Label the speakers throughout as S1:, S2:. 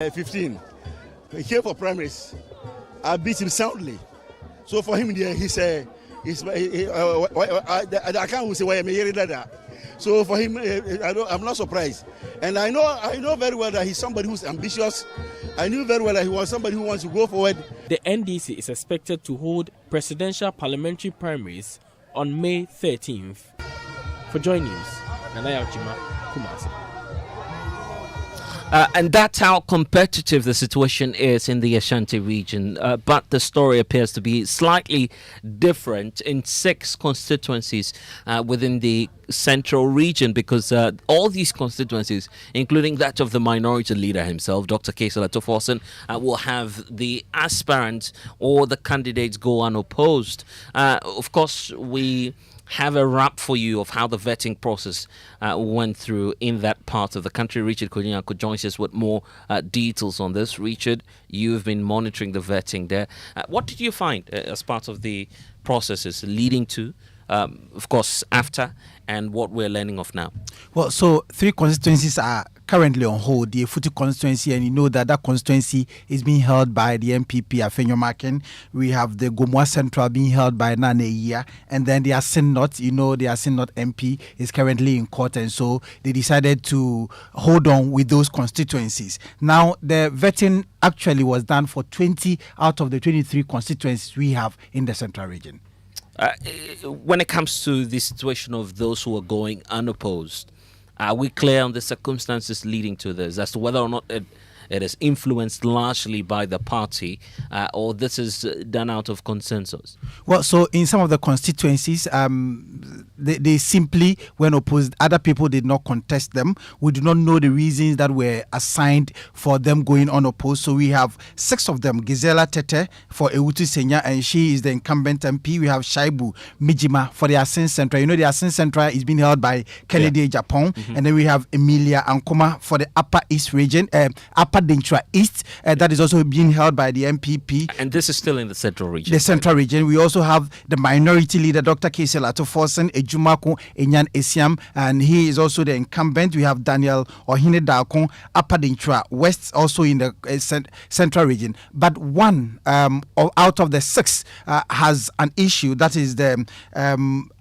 S1: 15. He came for primaries. I beat him soundly. So for him, I can't say why I'm hearing that. So for him, I'm not surprised. And I know very well that he's somebody who's ambitious. I knew very well that he was somebody who wants to go forward.
S2: The NDC is expected to hold presidential parliamentary primaries on May 13th. For Joy News, Nanaya Ojima, Kumasi.
S3: And that's how competitive the situation is in the Ashanti region. But the story appears to be slightly different in 6 constituencies within the central region, because all these constituencies, including that of the minority leader himself, Dr. Cassiel Ato Forson, will have the aspirants or the candidates go unopposed. Of course, we have a wrap for you of how the vetting process went through in that part of the country. Richard Kojianko joins us with more details on this. Richard, you've been monitoring the vetting there. What did you find as part of the processes leading to, of course, after, and what we're learning of now?
S4: Well, so 3 constituencies are currently on hold. The Efutu constituency, and you know that constituency is being held by the MPP Afenyo Makin. We have the Gomoa Central being held by Nana Iya, and then the Asin North, you know, the Asin North MP is currently in court, and so they decided to hold on with those constituencies. Now, the vetting actually was done for 20 out of the 23 constituencies we have in the central region.
S3: When it comes to the situation of those who are going unopposed, are we clear on the circumstances leading to this, as to whether or not it is influenced largely by the party, or this is done out of consensus? Well,
S4: so in some of the constituencies, they simply, when opposed, other people did not contest them. We do not know the reasons that were assigned for them going unopposed. So we have 6 of them. Gisela Tete for Ewutu Senya, and she is the incumbent MP. We have Shaibu Mijima for the Asin Central. You know, the Asin Central is being held by Kennedy Japan. Mm-hmm. And then we have Emilia Ankoma for the Upper East region, Upper Dentra East, that is also being held by the MPP.
S3: And this is still in the central region.
S4: The central region. We also have the minority leader, Dr. Cassiel Ato Forson, Ejumako Enyan Esiam, and he is also the incumbent. We have Daniel Ohine Dalkon, Upper Dentra West, also in the central region. But one out of the 6 has an issue, that is the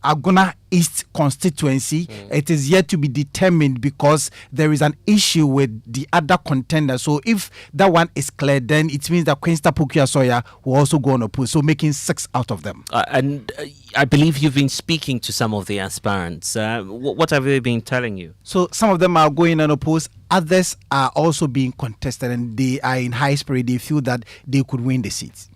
S4: Agona East constituency. It is yet to be determined because there is an issue with the other contender. So if that one is cleared, then it means that Queensta Pukia Soya will also go on opposed, so making 6 out of them.
S3: And I believe you've been speaking to some of the aspirants. What have they been telling you?
S4: So some of them are going unopposed. Others are also being contested, and they are in high spirit. They feel that they could win the seats.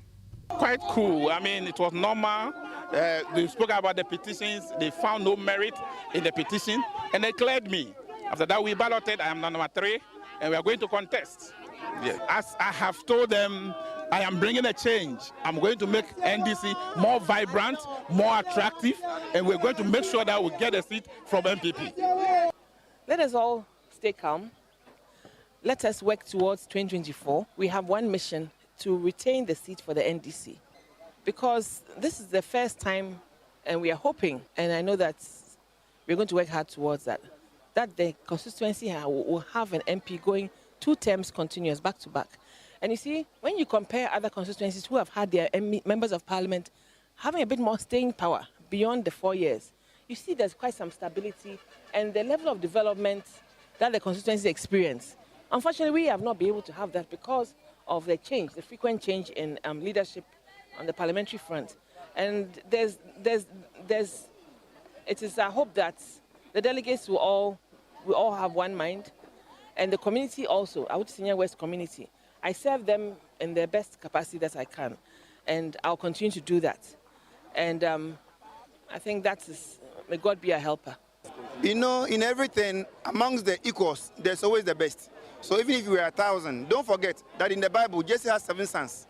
S5: Quite cool. I mean, it was normal. They spoke about the petitions. They found no merit in the petition, and they cleared me. After that, we balloted. I am number 3, and we are going to contest. Yeah. As I have told them, I am bringing a change. I'm going to make NDC more vibrant, more attractive, and we're going to make sure that we get a seat from MPP.
S6: Let us all stay calm. Let us work towards 2024. We have one mission: to retain the seat for the NDC, because this is the first time, and we are hoping, and I know that we're going to work hard towards that the constituency will have an MP going 2 terms continuous, back to back. And you see, when you compare other constituencies who have had their members of parliament having a bit more staying power beyond the 4 years, you see there's quite some stability, and the level of development that the constituency experience. Unfortunately, we have not been able to have that because of the change, the frequent change in leadership on the parliamentary front. And it is our hope that the delegates will all have one mind, and the community also, Ewutu Senya West community. I serve them in the best capacity that I can, and I'll continue to do that. And I think may God be a helper.
S7: You know, in everything, amongst the equals, there's always the best. So even if you were 1,000, don't forget that in the Bible, Jesse has 7 sons.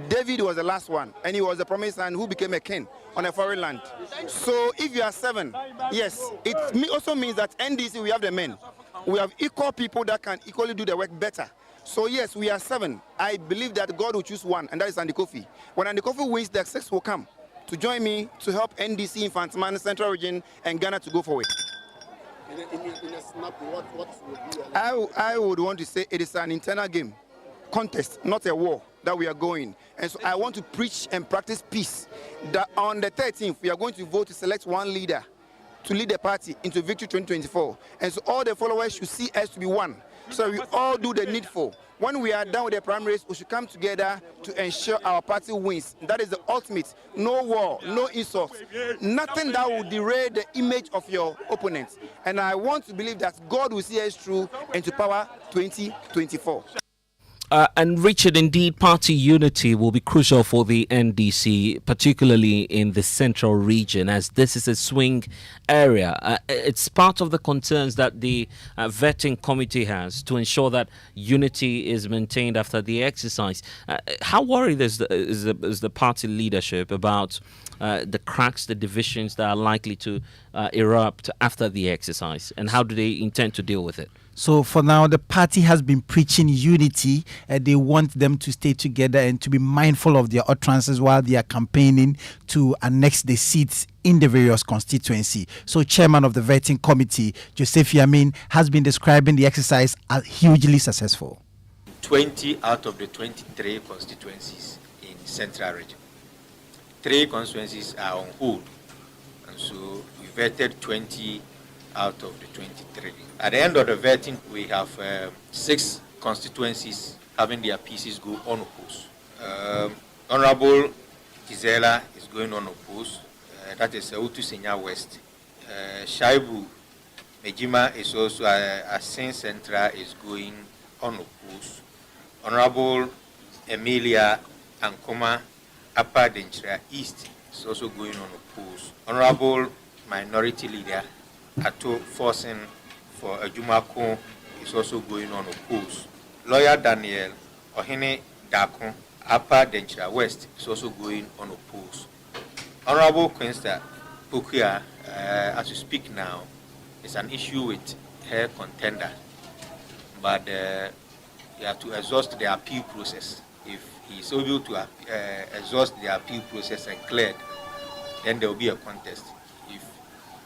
S7: David was the last one, and he was the promised son who became a king on a foreign land. So if you are 7, yes, it also means that NDC, we have the men. We have equal people that can equally do the work better. So yes, we are 7. I believe that God will choose 1, and that is Andy Kofi. When Andy Kofi wins, the 6 will come to join me to help NDC, Infantsman, Central Region, and Ghana to go forward.
S8: In a snap, what would be
S7: I would want to say it is an internal game. contest, not a war that we are going. And so I want to preach and practice peace. That on the 13th, we are going to vote to select one leader to lead the party into Victory 2024. And so all the followers should see us to be one. So we all do the needful. When we are done with the primaries, we should come together to ensure our party wins. That is the ultimate. No war, no insults, nothing that will derail the image of your opponent. And I want to believe that God will see us through into power 2024.
S3: And Richard, indeed, party unity will be crucial for the NDC, particularly in the central region, as this is a swing area. It's part of the concerns that the vetting committee has to ensure that unity is maintained after the exercise. How worried is the party leadership about the cracks, the divisions that are likely to erupt after the exercise, and how do they intend to deal with it?
S4: So for now, the party has been preaching unity. They want them to stay together and to be mindful of their utterances while they are campaigning to annex the seats in the various constituency. So chairman of the vetting committee, Joseph Yamin, has been describing the exercise as hugely successful.
S8: 20 out of the 23 constituencies in Central Region. 3 constituencies are on hold, and so we vetted 20 out of the 23. At the end of the vetting, we have 6 constituencies having their pieces go unopposed. Honorable Gisela is going unopposed. That is Utu Senya West. Shaibu Mejima is also, Asin Central is going unopposed. Honorable Emilia Ankoma Upper Denchira East is also going unopposed. Honorable Minority Leader Ato Forcing for Ejumako is also going unopposed. Lawyer Daniel Ohene Dakon Upper Denchira West is also going unopposed. Honorable Quinsta Pukia, as we speak now, is an issue with her contender, but you have to exhaust the appeal process. If he is able to exhaust the appeal process and cleared, then there will be a contest. If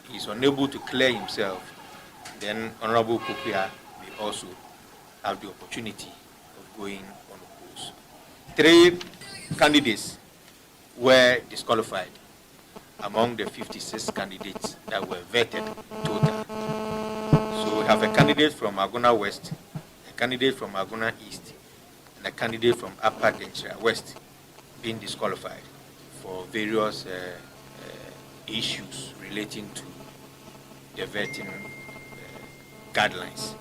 S8: he is unable to clear himself, then Honorable Pukia may also have the opportunity of going unopposed. 3 candidates were disqualified among the 56 candidates that were vetted total. So we have a candidate from Agona West, a candidate from Agona East, and a candidate from Upper Denchira West being disqualified for various issues relating to the vetting guidelines.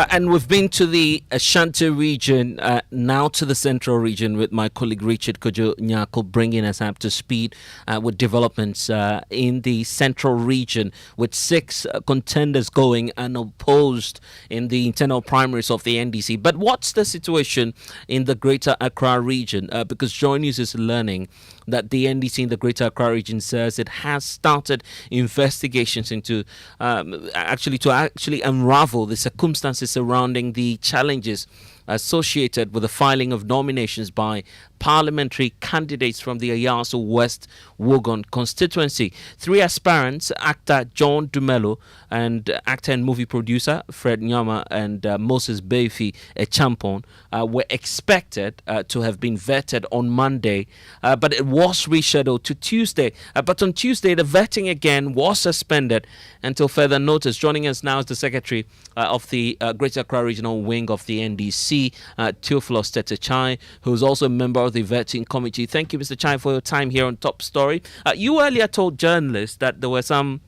S3: And we've been to the Ashanti region, now to the central region with my colleague Richard Kojo Nyako, bringing us up to speed with developments in the central region, with 6 contenders going unopposed in the internal primaries of the NDC. But what's the situation in the Greater Accra region? Because Joy News is learning that the NDC in the Greater Accra region says it has started investigations into actually unravel the circumstances surrounding the challenges associated with the filing of nominations by parliamentary candidates from the Ayaso West Wuogon constituency. 3 aspirants, actor John Dumelo and actor and movie producer Fred Nyama and Moses Beifi Echampon were expected to have been vetted on Monday, but it was rescheduled to Tuesday. But on Tuesday, the vetting again was suspended until further notice. Joining us now is the secretary of the Greater Accra Regional Wing of the NDC, Theophilus Tetechai, who is also a member of the vetting committee. Thank you, Mr. Chai, for your time here on Top Story. You earlier told journalists that there were some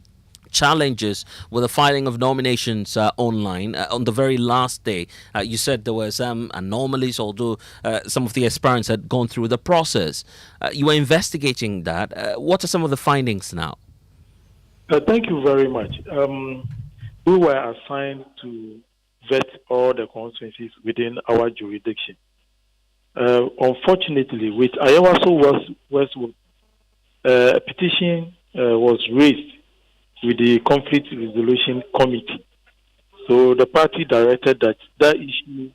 S3: challenges with the filing of nominations online on the very last day. You said there were some anomalies, although some of the aspirants had gone through the process. You were investigating that. What are some of the findings now?
S9: Thank you very much. We were assigned to vet all the constituencies within our jurisdiction. Unfortunately, with Ayawaso Westwood, a petition was raised with the Conflict Resolution Committee. So the party directed that issue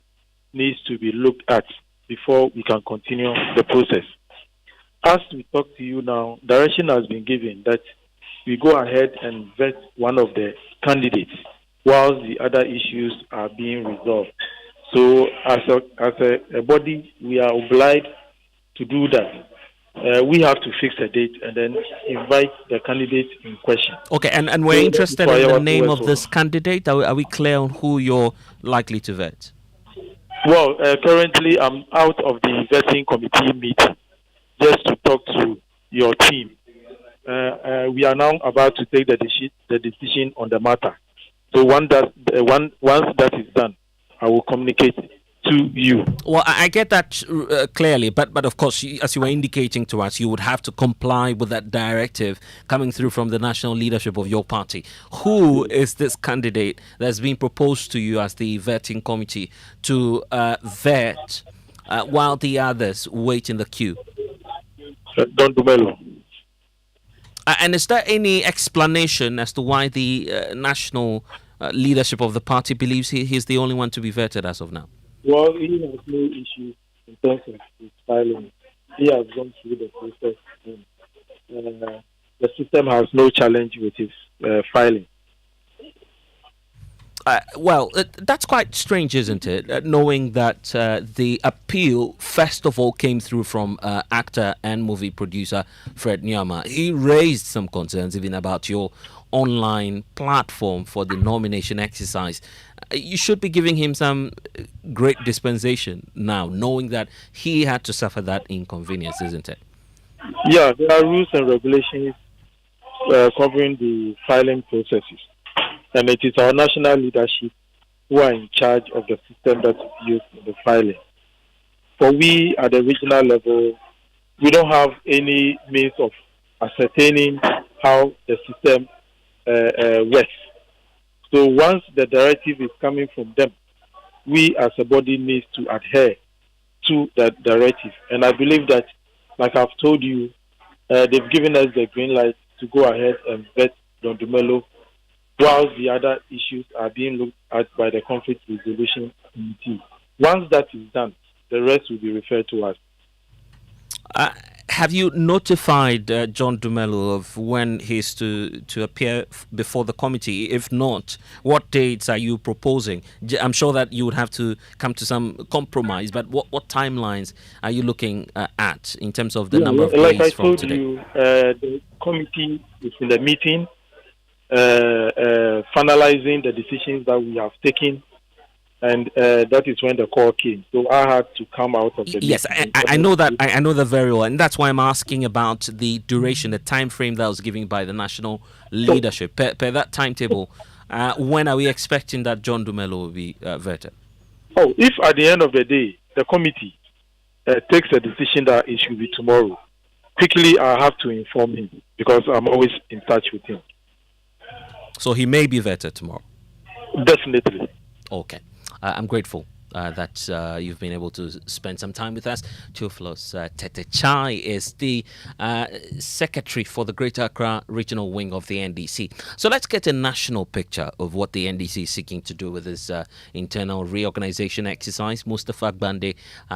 S9: needs to be looked at before we can continue the process. As we talk to you now, direction has been given that we go ahead and vet one of the candidates while the other issues are being resolved. So as a body, we are obliged to do that. We have to fix a date and then invite the candidate in question.
S3: Okay, and we're interested in the name of this candidate. Are we clear on who you're likely to vet?
S9: Well, currently I'm out of the vetting committee meeting just to talk to your team. We are now about to take the decision on the matter. So once that is done, I will communicate to you.
S3: Well, I get that clearly, but of course, as you were indicating to us, you would have to comply with that directive coming through from the national leadership of your party. Who is this candidate that's been proposed to you as the vetting committee to vet while the others wait in the queue?
S9: Don Dumelo.
S3: And is there any explanation as to why the national leadership of the party believes he's the only one to be vetted as of now?
S9: Well, he has no issue in terms of his filing. He has gone through the process, and the system has no challenge with his filing.
S3: Well, that's quite strange, isn't it? Knowing that the appeal, first of all, came through from actor and movie producer Fred Nyama. He raised some concerns even about your online platform for the nomination exercise. You should be giving him some great dispensation now, knowing that he had to suffer that inconvenience, isn't it?
S9: Yeah, there are rules and regulations covering the filing processes. And it is our national leadership who are in charge of the system that is used in the filing. For we at the regional level, we don't have any means of ascertaining how the system works. So once the directive is coming from them, we as a body need to adhere to that directive. And I believe that, like I've told you, they've given us the green light to go ahead and vet Don Dumelo, while the other issues are being looked at by the conflict resolution committee. Once that is done, the rest will be referred to us.
S3: Have you notified John Dumelo of when he's to appear before the committee? If not, what dates are you proposing? I'm sure that you would have to come to some compromise, but what timelines are you looking at in terms of the number of days from today?
S9: Like I told you, the committee is in the meeting, finalizing the decisions that we have taken, and that is when the call came. So I had to come out of the
S3: yes, I know that. I know that very well, and that's why I'm asking about the duration, the time frame that was given by the national leadership. Per that timetable, when are we expecting that John Dumelo will be vetted?
S9: Oh, if at the end of the day the committee takes a decision that it should be tomorrow, quickly I have to inform him because I'm always in touch with him.
S3: So he may be vetted tomorrow?
S9: Definitely.
S3: Okay. I'm grateful that you've been able to spend some time with us. Theophilus Tetechai is the secretary for the Greater Accra Regional Wing of the NDC. So let's get a national picture of what the NDC is seeking to do with this internal reorganization exercise. Mustafa Agbande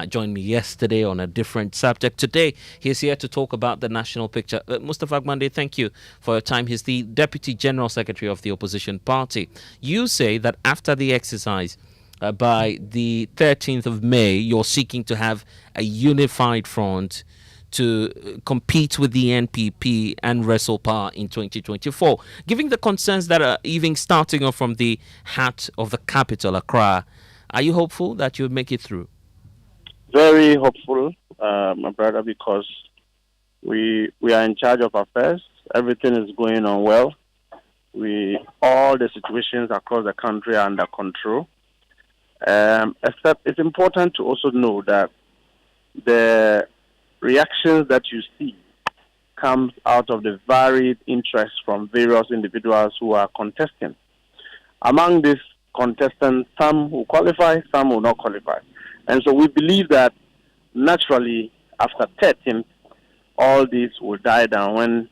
S3: joined me yesterday on a different subject. Today, he's here to talk about the national picture. Mustafa Agbande, thank you for your time. He's the Deputy General Secretary of the opposition party. You say that after the exercise, by the 13th of May, you're seeking to have a unified front to compete with the NPP and wrestle power in 2024. Given the concerns that are even starting off from the heart of the capital, Accra, are you hopeful that you'll make it through?
S10: Very hopeful, my brother, because we are in charge of affairs. Everything is going on well. All the situations across the country are under control. Except it's important to also know that the reactions that you see comes out of the varied interests from various individuals who are contesting. Among these contestants, some will qualify, some will not qualify. And so we believe that naturally after 13th, all this will die down when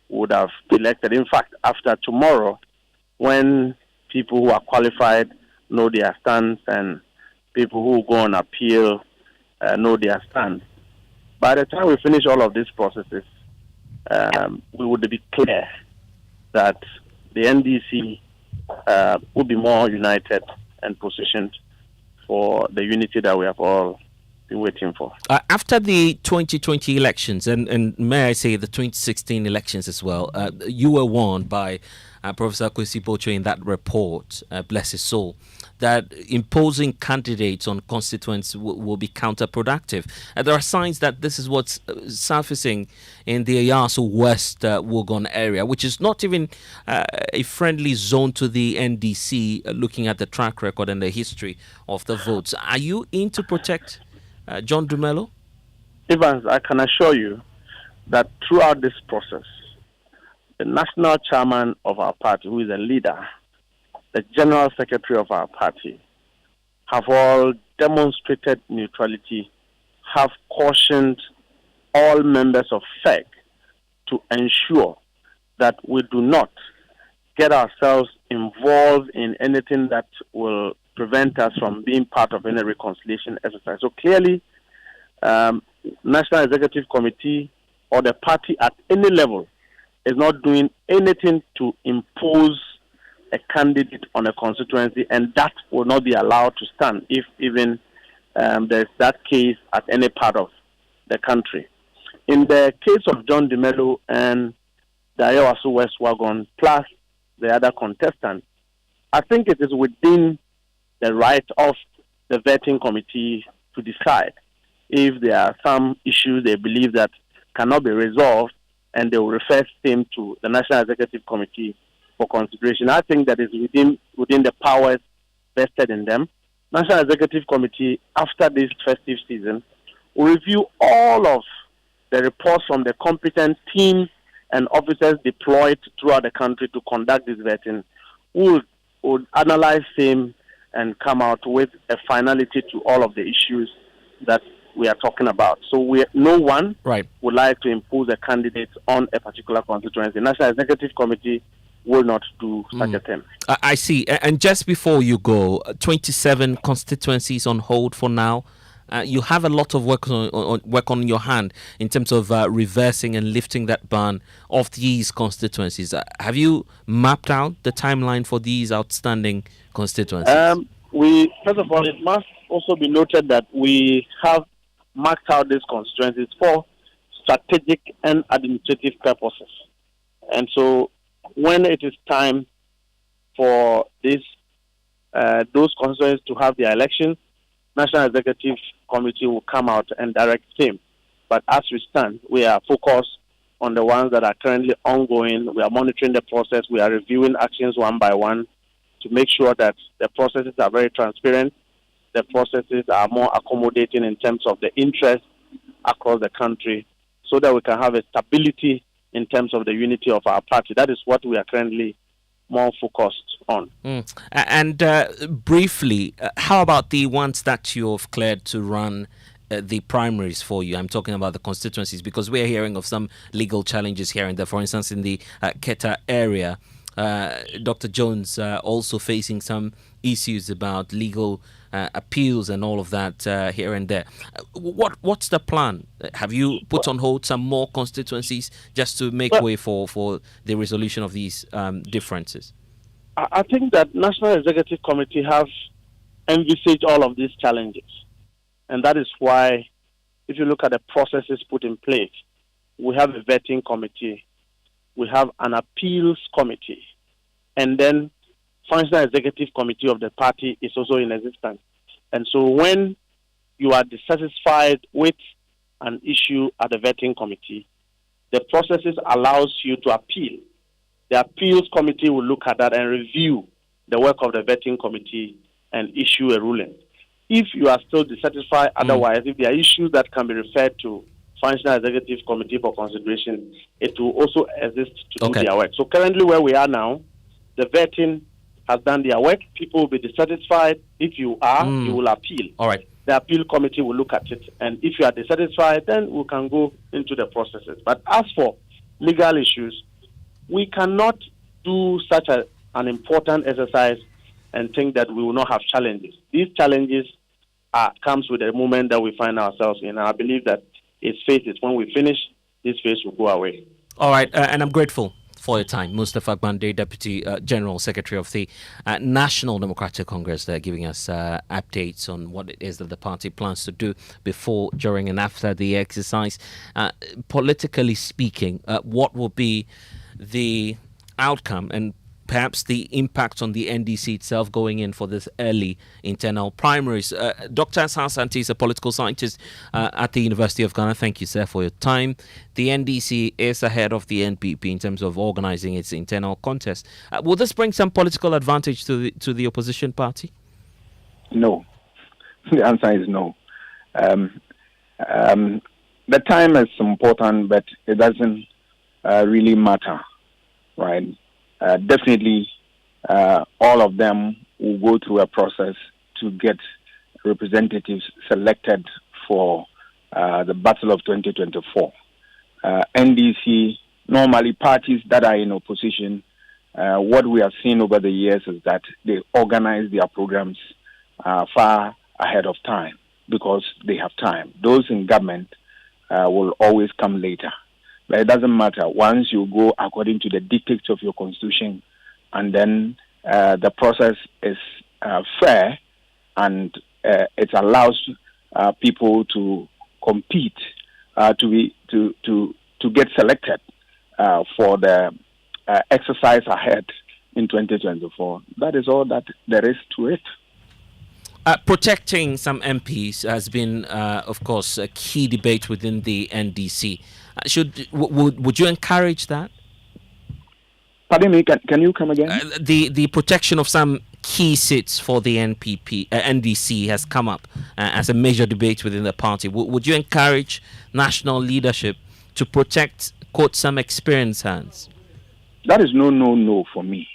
S10: we would have elected. In fact, after tomorrow, when people who are qualified know their stance and people who go on appeal know their stand. By the time we finish all of these processes, we would be clear that the NDC will be more united and positioned for the unity that we have all been waiting for.
S3: After the 2020 elections, and may I say the 2016 elections as well, you were warned by Professor Kwesi Bocho in that report, bless his soul, that imposing candidates on constituents will be counterproductive. There are signs that this is what's surfacing in the Ayasu West Wuogon area, which is not even a friendly zone to the NDC, looking at the track record and the history of the votes. Are you in to protect John Dumelo?
S10: Evans, I can assure you that throughout this process, the national chairman of our party, who is a leader, the general secretary of our party, have all demonstrated neutrality, have cautioned all members of FEC to ensure that we do not get ourselves involved in anything that will prevent us from being part of any reconciliation exercise. So clearly, National Executive Committee or the party at any level is not doing anything to impose a candidate on a constituency, and that will not be allowed to stand if even there's that case at any part of the country. In the case of John Dumelo and the Ayasu West Wuogon, plus the other contestants, I think it is within the right of the vetting committee to decide if there are some issues they believe that cannot be resolved, and they will refer same to the National Executive Committee for consideration. I think that is within the powers vested in them. National Executive Committee, after this festive season, will review all of the reports from the competent teams and officers deployed throughout the country to conduct this vetting. Would analyze same and come out with a finality to all of the issues that we are talking about. So no one would like to impose a candidate on a particular constituency. The National Executive Committee will not do such a thing.
S3: I see. And just before you go, 27 constituencies on hold for now. You have a lot of work on your hand in terms of reversing and lifting that ban of these constituencies. Have you mapped out the timeline for these outstanding constituencies?
S10: First of all, it must also be noted that we have marked out these constituencies for strategic and administrative purposes. And so when it is time for those constituencies to have their elections, National Executive Committee will come out and direct same. But as we stand, we are focused on the ones that are currently ongoing. We are monitoring the process. We are reviewing actions one by one to make sure that the processes are very transparent. The processes are more accommodating in terms of the interest across the country, so that we can have a stability in terms of the unity of our party. That is what we are currently more focused on.
S3: And briefly, how about the ones that you've cleared to run the primaries for you? I'm talking about the constituencies, because we're hearing of some legal challenges here and there. For instance, in the Keta area, Dr. Jones also facing some issues about legal appeals and all of that here and there. What's the plan? Have you put on hold some more constituencies just to make way for the resolution of these differences?
S10: I think that National Executive Committee have envisaged all of these challenges. And that is why, if you look at the processes put in place, we have a vetting committee, we have an appeals committee, and then functional executive committee of the party is also in existence. And so when you are dissatisfied with an issue at the vetting committee, the processes allows you to appeal. The appeals committee will look at that and review the work of the vetting committee and issue a ruling. If you are still dissatisfied, otherwise, if there are issues that can be referred to functional executive committee for consideration, it will also exist to do their work. So currently where we are now, the vetting has done their work. People will be dissatisfied. If you are, you will appeal.
S3: All right.
S10: The appeal committee will look at it. And if you are dissatisfied, then we can go into the processes. But as for legal issues, we cannot do such an important exercise and think that we will not have challenges. These challenges comes with the moment that we find ourselves in. I believe that its phase is when we finish, this phase will go away.
S3: All right, and I'm grateful for your time. Mustafa Gbande, Deputy General Secretary of the National Democratic Congress, giving us updates on what it is that the party plans to do before, during, and after the exercise. Politically speaking, what will be the outcome and perhaps the impact on the NDC itself going in for this early internal primaries? Dr. Asar Asante is a political scientist at the University of Ghana. Thank you, sir, for your time. The NDC is ahead of the NPP in terms of organizing its internal contest. Will this bring some political advantage to the opposition party?
S11: No. The answer is no. The time is important, but it doesn't really matter, right? Definitely, all of them will go through a process to get representatives selected for the Battle of 2024. NDC, normally parties that are in opposition, what we have seen over the years is that they organize their programs far ahead of time because they have time. Those in government will always come later. But it doesn't matter. Once you go according to the dictates of your constitution, and then the process is fair, and it allows people to compete, to get selected for the exercise ahead in 2024. That is all that there is to it.
S3: Protecting some MPs has been, of course, a key debate within the NDC. Would you encourage that?
S11: Pardon me, can you come again?
S3: The protection of some key seats for the NDC has come up as a major debate within the party. Would you encourage national leadership to protect, quote, some experienced hands?
S11: That is no for me.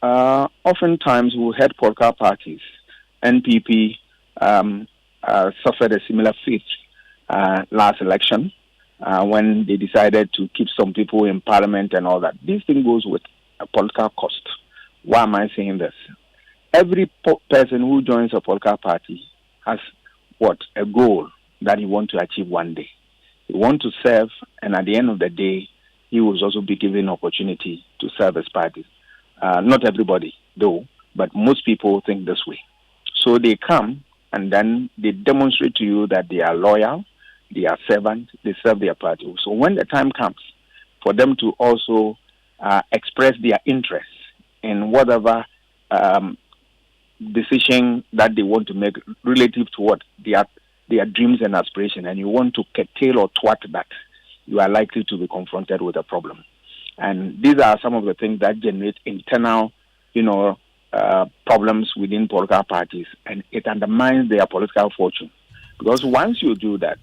S11: Oftentimes we had political parties. NPP suffered a similar fate last election. When they decided to keep some people in parliament and all that. This thing goes with a political cost. Why am I saying this? Every person who joins a political party has a goal that he wants to achieve one day. He wants to serve, and at the end of the day, he will also be given opportunity to serve his party. Not everybody, though, but most people think this way. So they come, and then they demonstrate to you that they are loyal, they are servants, they serve their party. So when the time comes for them to also express their interest in whatever decision that they want to make relative to what their dreams and aspirations, and you want to curtail or thwart that, you are likely to be confronted with a problem. And these are some of the things that generate internal, problems within political parties, and it undermines their political fortune. Because once you do that,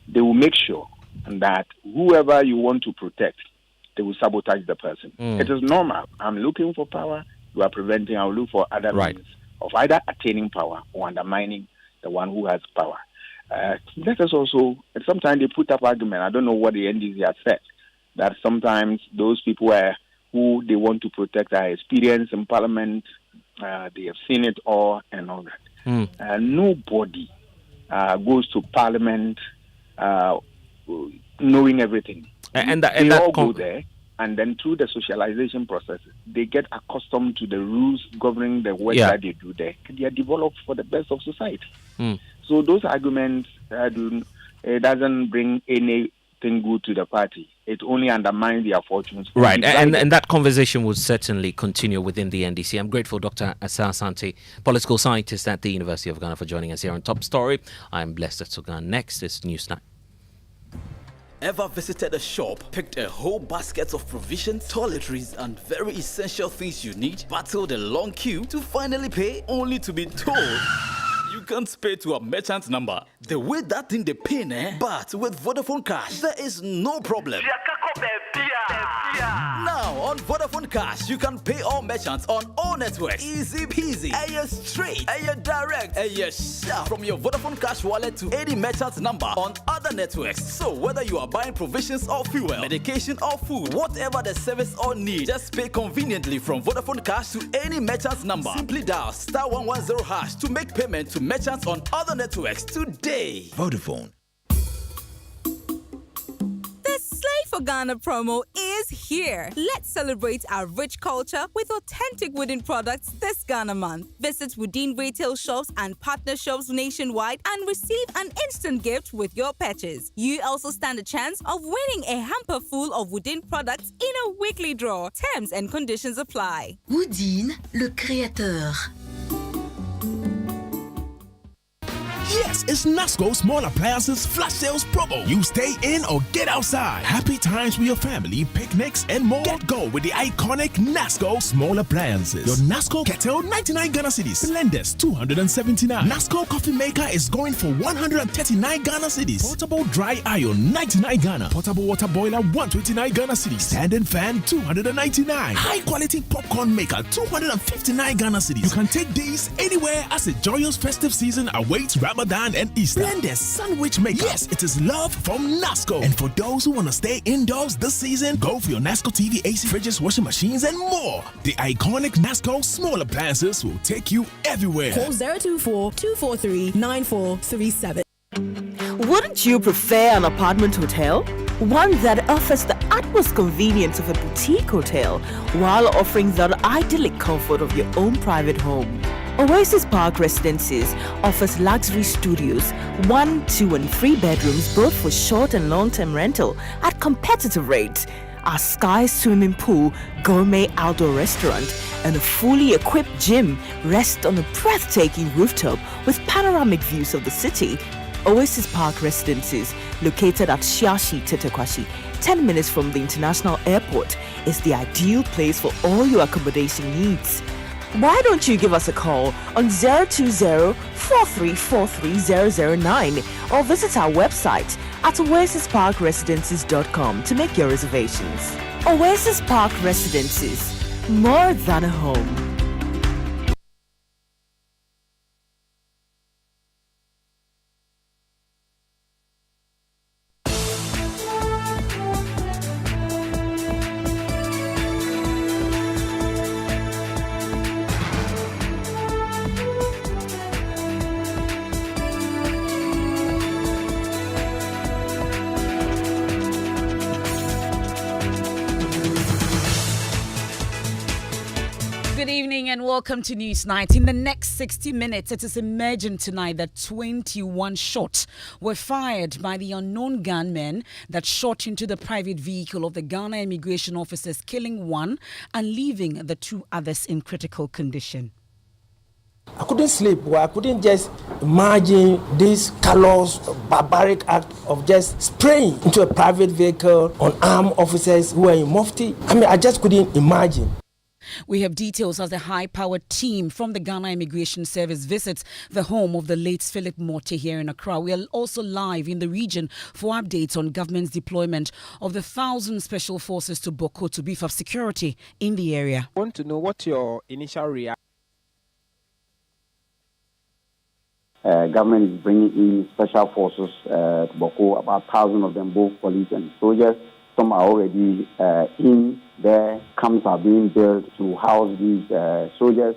S11: they will make sure that whoever you want to protect, they will sabotage the person. It is normal. I'm looking for power. You are preventing. I will look for other means of either attaining power or undermining the one who has power. That is also, sometimes they put up argument. I don't know what the NDC has said, that sometimes those people who they want to protect are experienced in parliament. They have seen it all and all that. Nobody goes to parliament knowing everything. They all go there, and then through the socialization process, they get accustomed to the rules governing the work that they do there. They are developed for the best of society. So those arguments, it doesn't bring anything good to the party. It only undermines their fortunes.
S3: Right, and that conversation will certainly continue within the NDC. I'm grateful, Dr. Asar Asante, political scientist at the University of Ghana, for joining us here on Top Story. I'm blessed to go next. It's Newsnight.
S12: Ever visited a shop, picked a whole basket of provisions, toiletries, and very essential things you need, battled a long queue to finally pay, only to be told you can't pay to a merchant number? The way that thing they pay, but with Vodafone Cash, there is no problem. Now on Vodafone Cash, you can pay all merchants on all networks. Easy peasy. Aye straight. Aye direct. Aye sharp. From your Vodafone Cash wallet to any merchant's number on other networks. So whether you are buying provisions or fuel, medication or food, whatever the service or need, just pay conveniently from Vodafone Cash to any merchant's number. Simply dial *110# to make payment to merchants on other networks today.
S13: Vodafone.
S14: The Slay for Ghana promo is here. Let's celebrate our rich culture with authentic wooden products this Ghana month. Visit Woodin retail shops and partner shops nationwide and receive an instant gift with your purchase. You also stand a chance of winning a hamper full of Woodin products in a weekly draw. Terms and conditions apply.
S15: Woodin, le créateur.
S13: Yes, it's NASCO Small Appliances Flash Sales Promo. You stay in or get outside. Happy times with your family, picnics, and more. Get go with the iconic NASCO Small Appliances. Your NASCO Kettle, 99 Ghana cedis. Blenders, 279. NASCO Coffee Maker is going for 139 Ghana cedis. Portable Dry Iron, 99 Ghana. Portable Water Boiler, 129 Ghana cedis. Standing Fan, 299. High Quality Popcorn Maker, 259 Ghana cedis. You can take these anywhere as a joyous festive season awaits Ramadan and Easter. Blenders Sandwich Maker. Yes, it is love from NASCO. And for those who want to stay indoors this season, go for your NASCO TV, AC, fridges, washing machines, and more. The iconic NASCO Small Appliances will take you everywhere.
S16: Call 024-243-9437.
S17: Wouldn't you prefer an apartment hotel? One that offers the utmost convenience of a boutique hotel while offering the idyllic comfort of your own private home. Oasis Park Residences offers luxury studios, 1, 2, and 3 bedrooms, both for short and long-term rental at competitive rates. Our sky swimming pool, gourmet outdoor restaurant, and a fully equipped gym rest on a breathtaking rooftop with panoramic views of the city. Oasis Park Residences, located at Shiashi Tetekwashi, 10 minutes from the international airport, is the ideal place for all your accommodation needs. Why don't you give us a call on 020-4343-009 or visit our website at oasisparkresidences.com to make your reservations. Oasis Park Residences, more than a home.
S18: And welcome to News Night. In the next 60 minutes, it is emerging tonight that 21 shots were fired by the unknown gunmen that shot into the private vehicle of the Ghana immigration officers, killing one and leaving the 2 others in critical condition.
S19: I couldn't sleep. I couldn't just imagine this callous, barbaric act of just spraying into a private vehicle on armed officers who were in mufti. I just couldn't imagine.
S18: We have details as the high-powered team from the Ghana Immigration Service visits the home of the late Philip Morte here in Accra. We are also live in the region for updates on government's deployment of the 1,000 special forces to Boko to beef up security in the area.
S20: I want to know what your initial reaction.
S11: Government is bringing in special forces to Boko, about 1,000 of them, both police and soldiers. Some are already in there. Camps are being built to house these soldiers.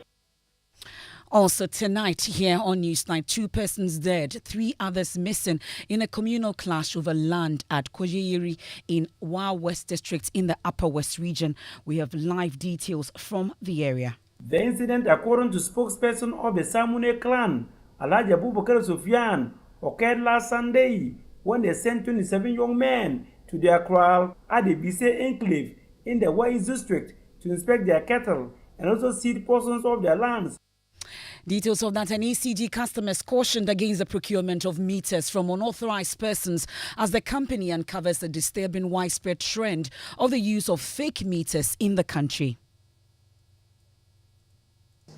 S18: Also tonight here on Newsnight, 2 persons dead, 3 others missing in a communal clash over land at Kojeyeri in Wa West District in the Upper West region. We have live details from the area.
S21: The incident, according to spokesperson of the Samune clan, Alhaji Abubakar Sufyan, occurred last Sunday when they sent 27 young men to their kraal at the Bise enclave in the Wais district to inspect their cattle and also cede portions of their lands.
S18: Details of that, and ECG customers cautioned against the procurement of meters from unauthorized persons as the company uncovers a disturbing widespread trend of the use of fake meters in the country.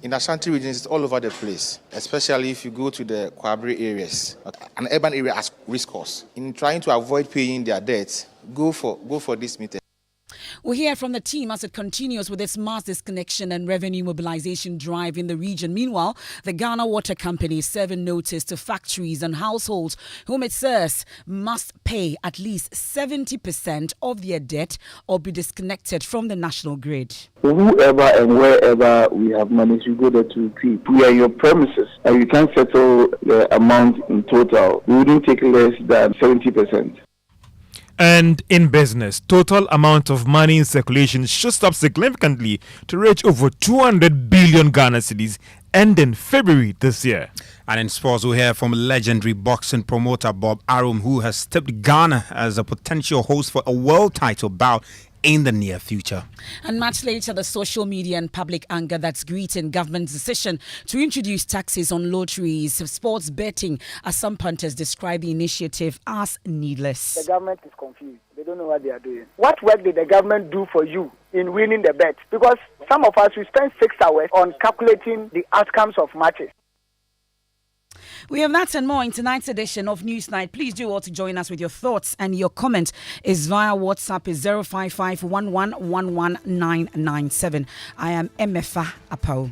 S22: In Ashanti regions, it's all over the place, especially if you go to the Kwabri areas, an urban area as risk course. In trying to avoid paying their debts, go for this meter.
S18: We'll hear from the team as it continues with its mass disconnection and revenue mobilization drive in the region. Meanwhile, the Ghana Water Company is serving notice to factories and households whom it says must pay at least 70% of their debt or be disconnected from the national grid.
S11: Whoever and wherever we have managed to go there to retrieve, we are your premises and you can settle the amount in total. We wouldn't take less than 70%.
S1: And in business, total amount of money in circulation shot up significantly to reach over 200 billion Ghana cedis ending February this year.
S16: And in sports, we'll hear from legendary boxing promoter Bob Arum, who has tipped Ghana as a potential host for a world title bout in the near future.
S18: And much later, the social media and public anger that's greeting government's decision to introduce taxes on lotteries, sports betting, as some punters describe the initiative as needless.
S23: The government is confused. They don't know what they are doing. What work did the government do for you in winning the bet? Because some of us, we spend 6 hours on calculating the outcomes of matches.
S18: We have that and more in tonight's edition of Newsnight. Please do also join us with your thoughts, and your comment is via WhatsApp is 055-1111-997. I am Emefa Apo.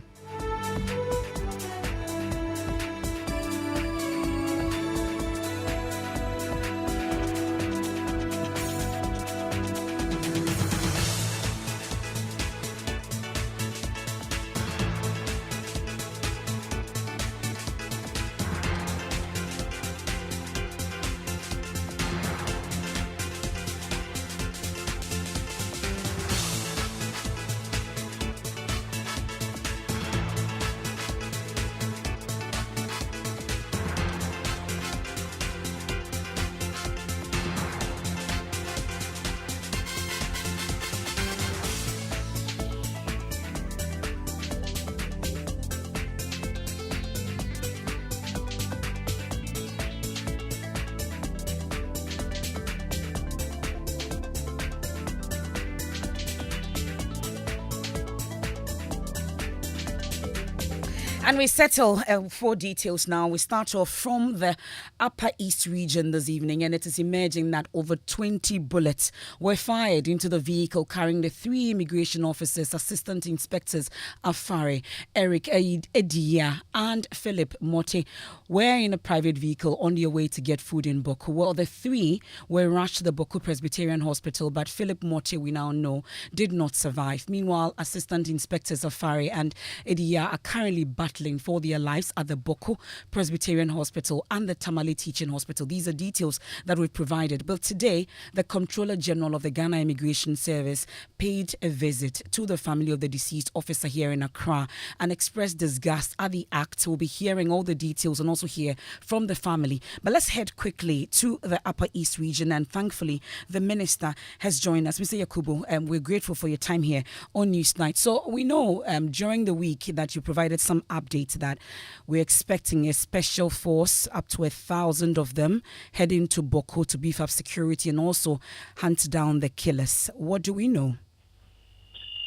S18: And we settle for details now. We start off from the Upper East region this evening, and it is emerging that over 20 bullets were fired into the vehicle carrying the 3 immigration officers, Assistant Inspectors Afare, Eric Edia and Philip Mote, were in a private vehicle on their way to get food in Boku. Well, the 3 were rushed to the Boku Presbyterian Hospital, but Philip Mote, we now know, did not survive. Meanwhile, Assistant Inspectors Afare and Edia are currently battling for their lives at the Boku Presbyterian Hospital and the Tamale Teaching Hospital. These are details that we've provided. But today, the Comptroller General of the Ghana Immigration Service paid a visit to the family of the deceased officer here in Accra and expressed disgust at the act. We'll be hearing all the details and also hear from the family. But let's head quickly to the Upper East region, and thankfully, the Minister has joined us. Mr. Yakubu, we're grateful for your time here on Newsnight. So we know during the week that you provided some update that we're expecting a special force, up to 1,000 of them, heading to Boku to beef up security and also hunt down the killers. What do we know?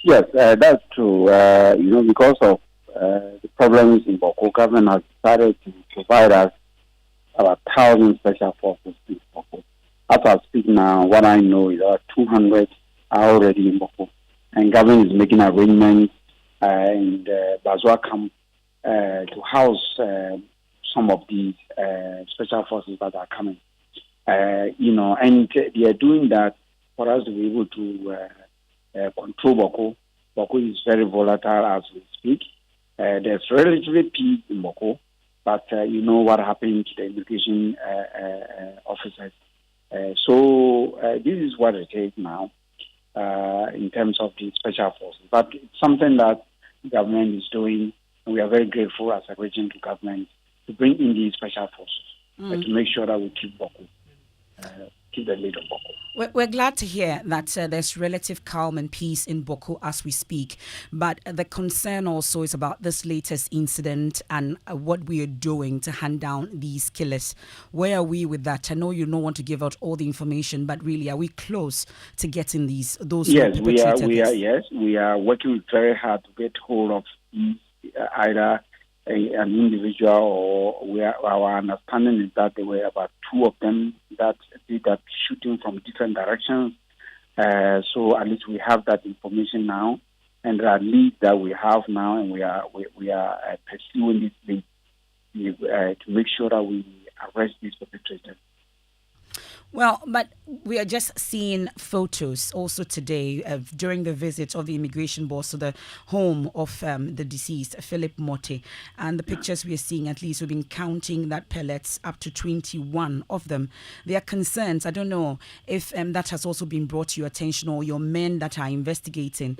S11: Yes, that's true. Because of the problems in Boku, government has decided to provide us about 1,000 special forces in Boku. As I speak now, what I know is that 200 are already in Boku, and government is making arrangements in the Bazua camp to house some of these special forces that are coming. And they are doing that for us to be able to control Boku. Boku is very volatile as we speak. There's relatively peace in Boku, but you know what happened to the immigration officers. So this is what it is now in terms of the special forces. But it's something that the government is doing, and we are very grateful as a region to government to bring in these special forces to make sure that we keep Boku, keep the lead of Boku.
S18: We're glad to hear that there's relative calm and peace in Boku as we speak. But the concern also is about this latest incident and what we are doing to hand down these killers. Where are we with that? I know you don't want to give out all the information, but really, are we close to getting those?
S11: Yes, we are. Yes, we are working very hard to get hold of either an individual or our understanding is that there were about 2 of them that did that shooting from different directions. So at least we have that information now, and there are leads that we have now, and we are pursuing this lead to make sure that we arrest these perpetrators.
S18: Well, but we are just seeing photos also today during the visit of the immigration boss to the home of the deceased, Philip Motti. And the pictures we are seeing, at least we've been counting that pellets up to 21 of them. There are concerns. I don't know if that has also been brought to your attention or your men that are investigating.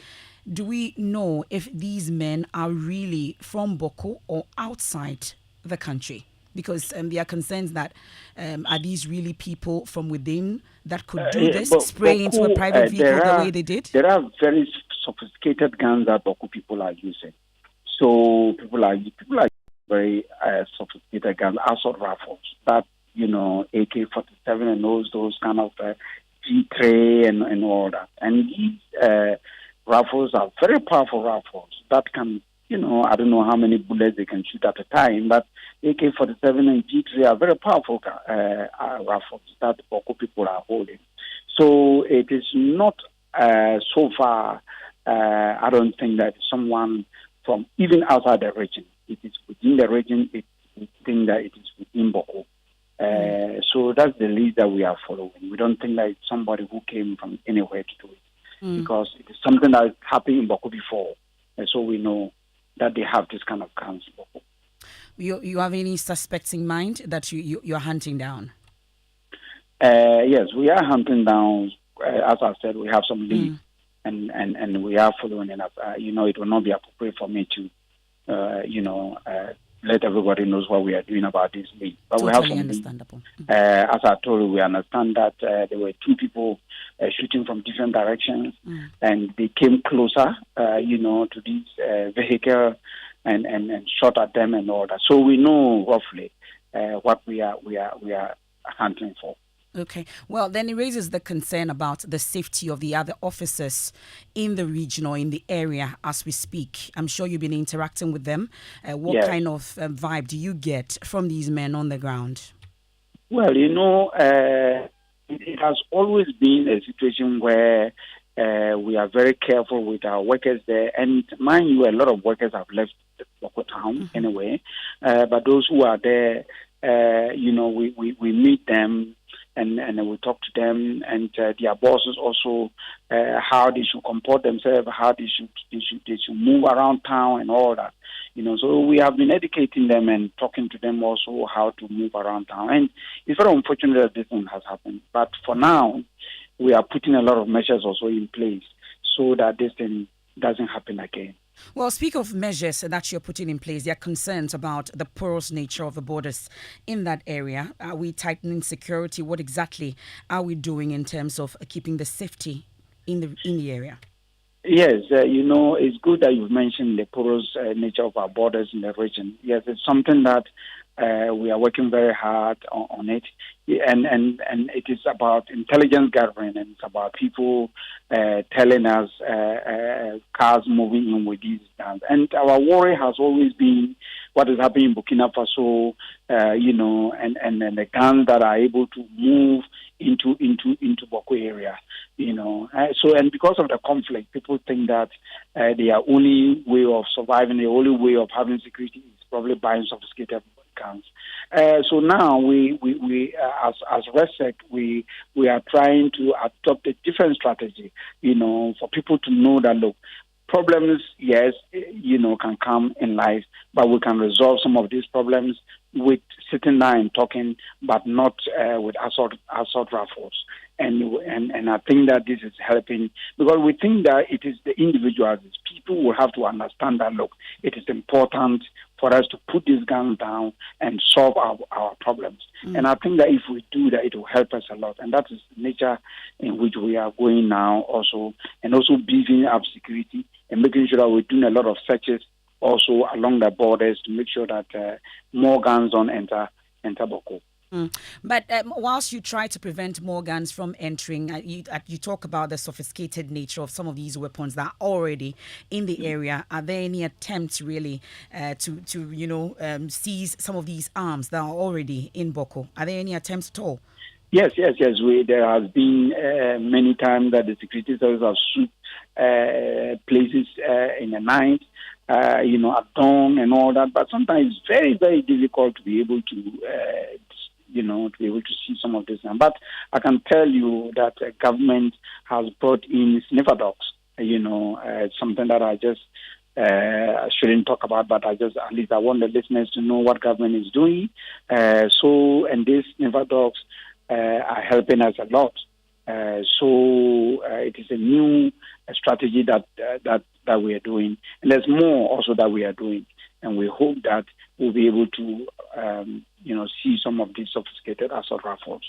S18: Do we know if these men are really from Boko or outside the country? Because there are concerns that are these really people from within that could do this, spray into a private vehicle the way they did?
S11: There are very sophisticated guns that Boko people are using. So people are very sophisticated guns, assault rifles, that AK-47 and those kind of G3 and all that. And these rifles are very powerful rifles that can. I don't know how many bullets they can shoot at a time, but AK-47 and G3 are very powerful rifles that the Boko people are holding. So it is not so far. I don't think that someone from even outside the region. It is within the region. We think that it is within Boko. So that's the lead that we are following. We don't think that it's somebody who came from anywhere to do it, because it is something that happened in Boko before, and so we know that they have this kind of guns.
S18: You have any suspects in mind that you're hunting down?
S11: Yes, we are hunting down. As I said, we have some leads, and we are following it up. It will not be appropriate for me to, let everybody knows what we are doing about this lead. But
S18: totally
S11: we have some
S18: understandable.
S11: As I told you, we understand that there were two people shooting from different directions, and they came closer, to this vehicle and shot at them and all that. So we know roughly what we are hunting for.
S18: Okay. Well, then it raises the concern about the safety of the other officers in the region or in the area as we speak. I'm sure you've been interacting with them. What kind of vibe do you get from these men on the ground?
S11: Well, it has always been a situation where we are very careful with our workers there. And mind you, a lot of workers have left Boko Town anyway. But those who are there, we meet them. And we talk to them and their bosses also, how they should comport themselves, how they should move around town and all that. So we have been educating them and talking to them also how to move around town. And it's very unfortunate that this thing has happened. But for now, we are putting a lot of measures also in place so that this thing doesn't happen again.
S18: Well, speak of measures that you're putting in place, there are concerns about the porous nature of the borders in that area. Are we tightening security? What exactly are we doing in terms of keeping the safety in the area?
S11: Yes, it's good that you've mentioned the porous nature of our borders in the region. Yes, it's something that we are working very hard on it. And it is about intelligence gathering, and it's about people telling us cars moving in with these guns. And our worry has always been what is happening in Burkina Faso, and the guns that are able to move into Boko area, and because of the conflict, people think that their only way of surviving, the only way of having security is probably buying sophisticated guns. So now we as RESEC, we are trying to adopt a different strategy, for people to know that, look, problems, yes, can come in life, but we can resolve some of these problems with sitting down and talking, but not with assault rifles. And I think that this is helping, because we think that it is the individuals, people will have to understand that, look, it is important for us to put these guns down and solve our problems. And I think that if we do that, it will help us a lot. And that is the nature in which we are going now also, and also beefing up security and making sure that we're doing a lot of searches also along the borders to make sure that more guns don't enter Boko.
S18: But whilst you try to prevent more guns from entering, you talk about the sophisticated nature of some of these weapons that are already in the area. Are there any attempts really to seize some of these arms that are already in Boko? Are there any attempts at all?
S11: Yes. There has been many times that the security service have swooped places in the night, at dawn and all that. But sometimes it's very, very difficult to be able to, see some of this. But I can tell you that the government has brought in sniffer dogs. Something that I just shouldn't talk about, but at least I want the listeners to know what government is doing. And these sniffer dogs are helping us a lot. It is a new strategy that we are doing, and there's more also that we are doing, and we hope that we'll be able to, see some of these sophisticated assault rifles.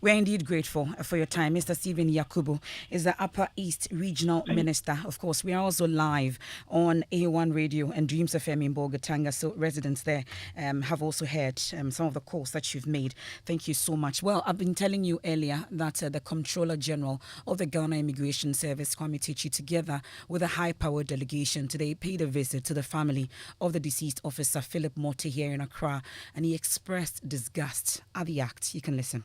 S18: We're indeed grateful for your time. Mr. Stephen Yakubu is the Upper East Regional Minister. Of course, we are also live on A1 Radio and Dreams FM in Bolgatanga, so residents there have also heard some of the calls that you've made. Thank you so much. Well, I've been telling you earlier that the Comptroller General of the Ghana Immigration Service, Kwame Tichi, together with a high-powered delegation today, paid a visit to the family of the deceased officer, Philip Mote, here in Accra, and he expressed disgust at the act. You can listen.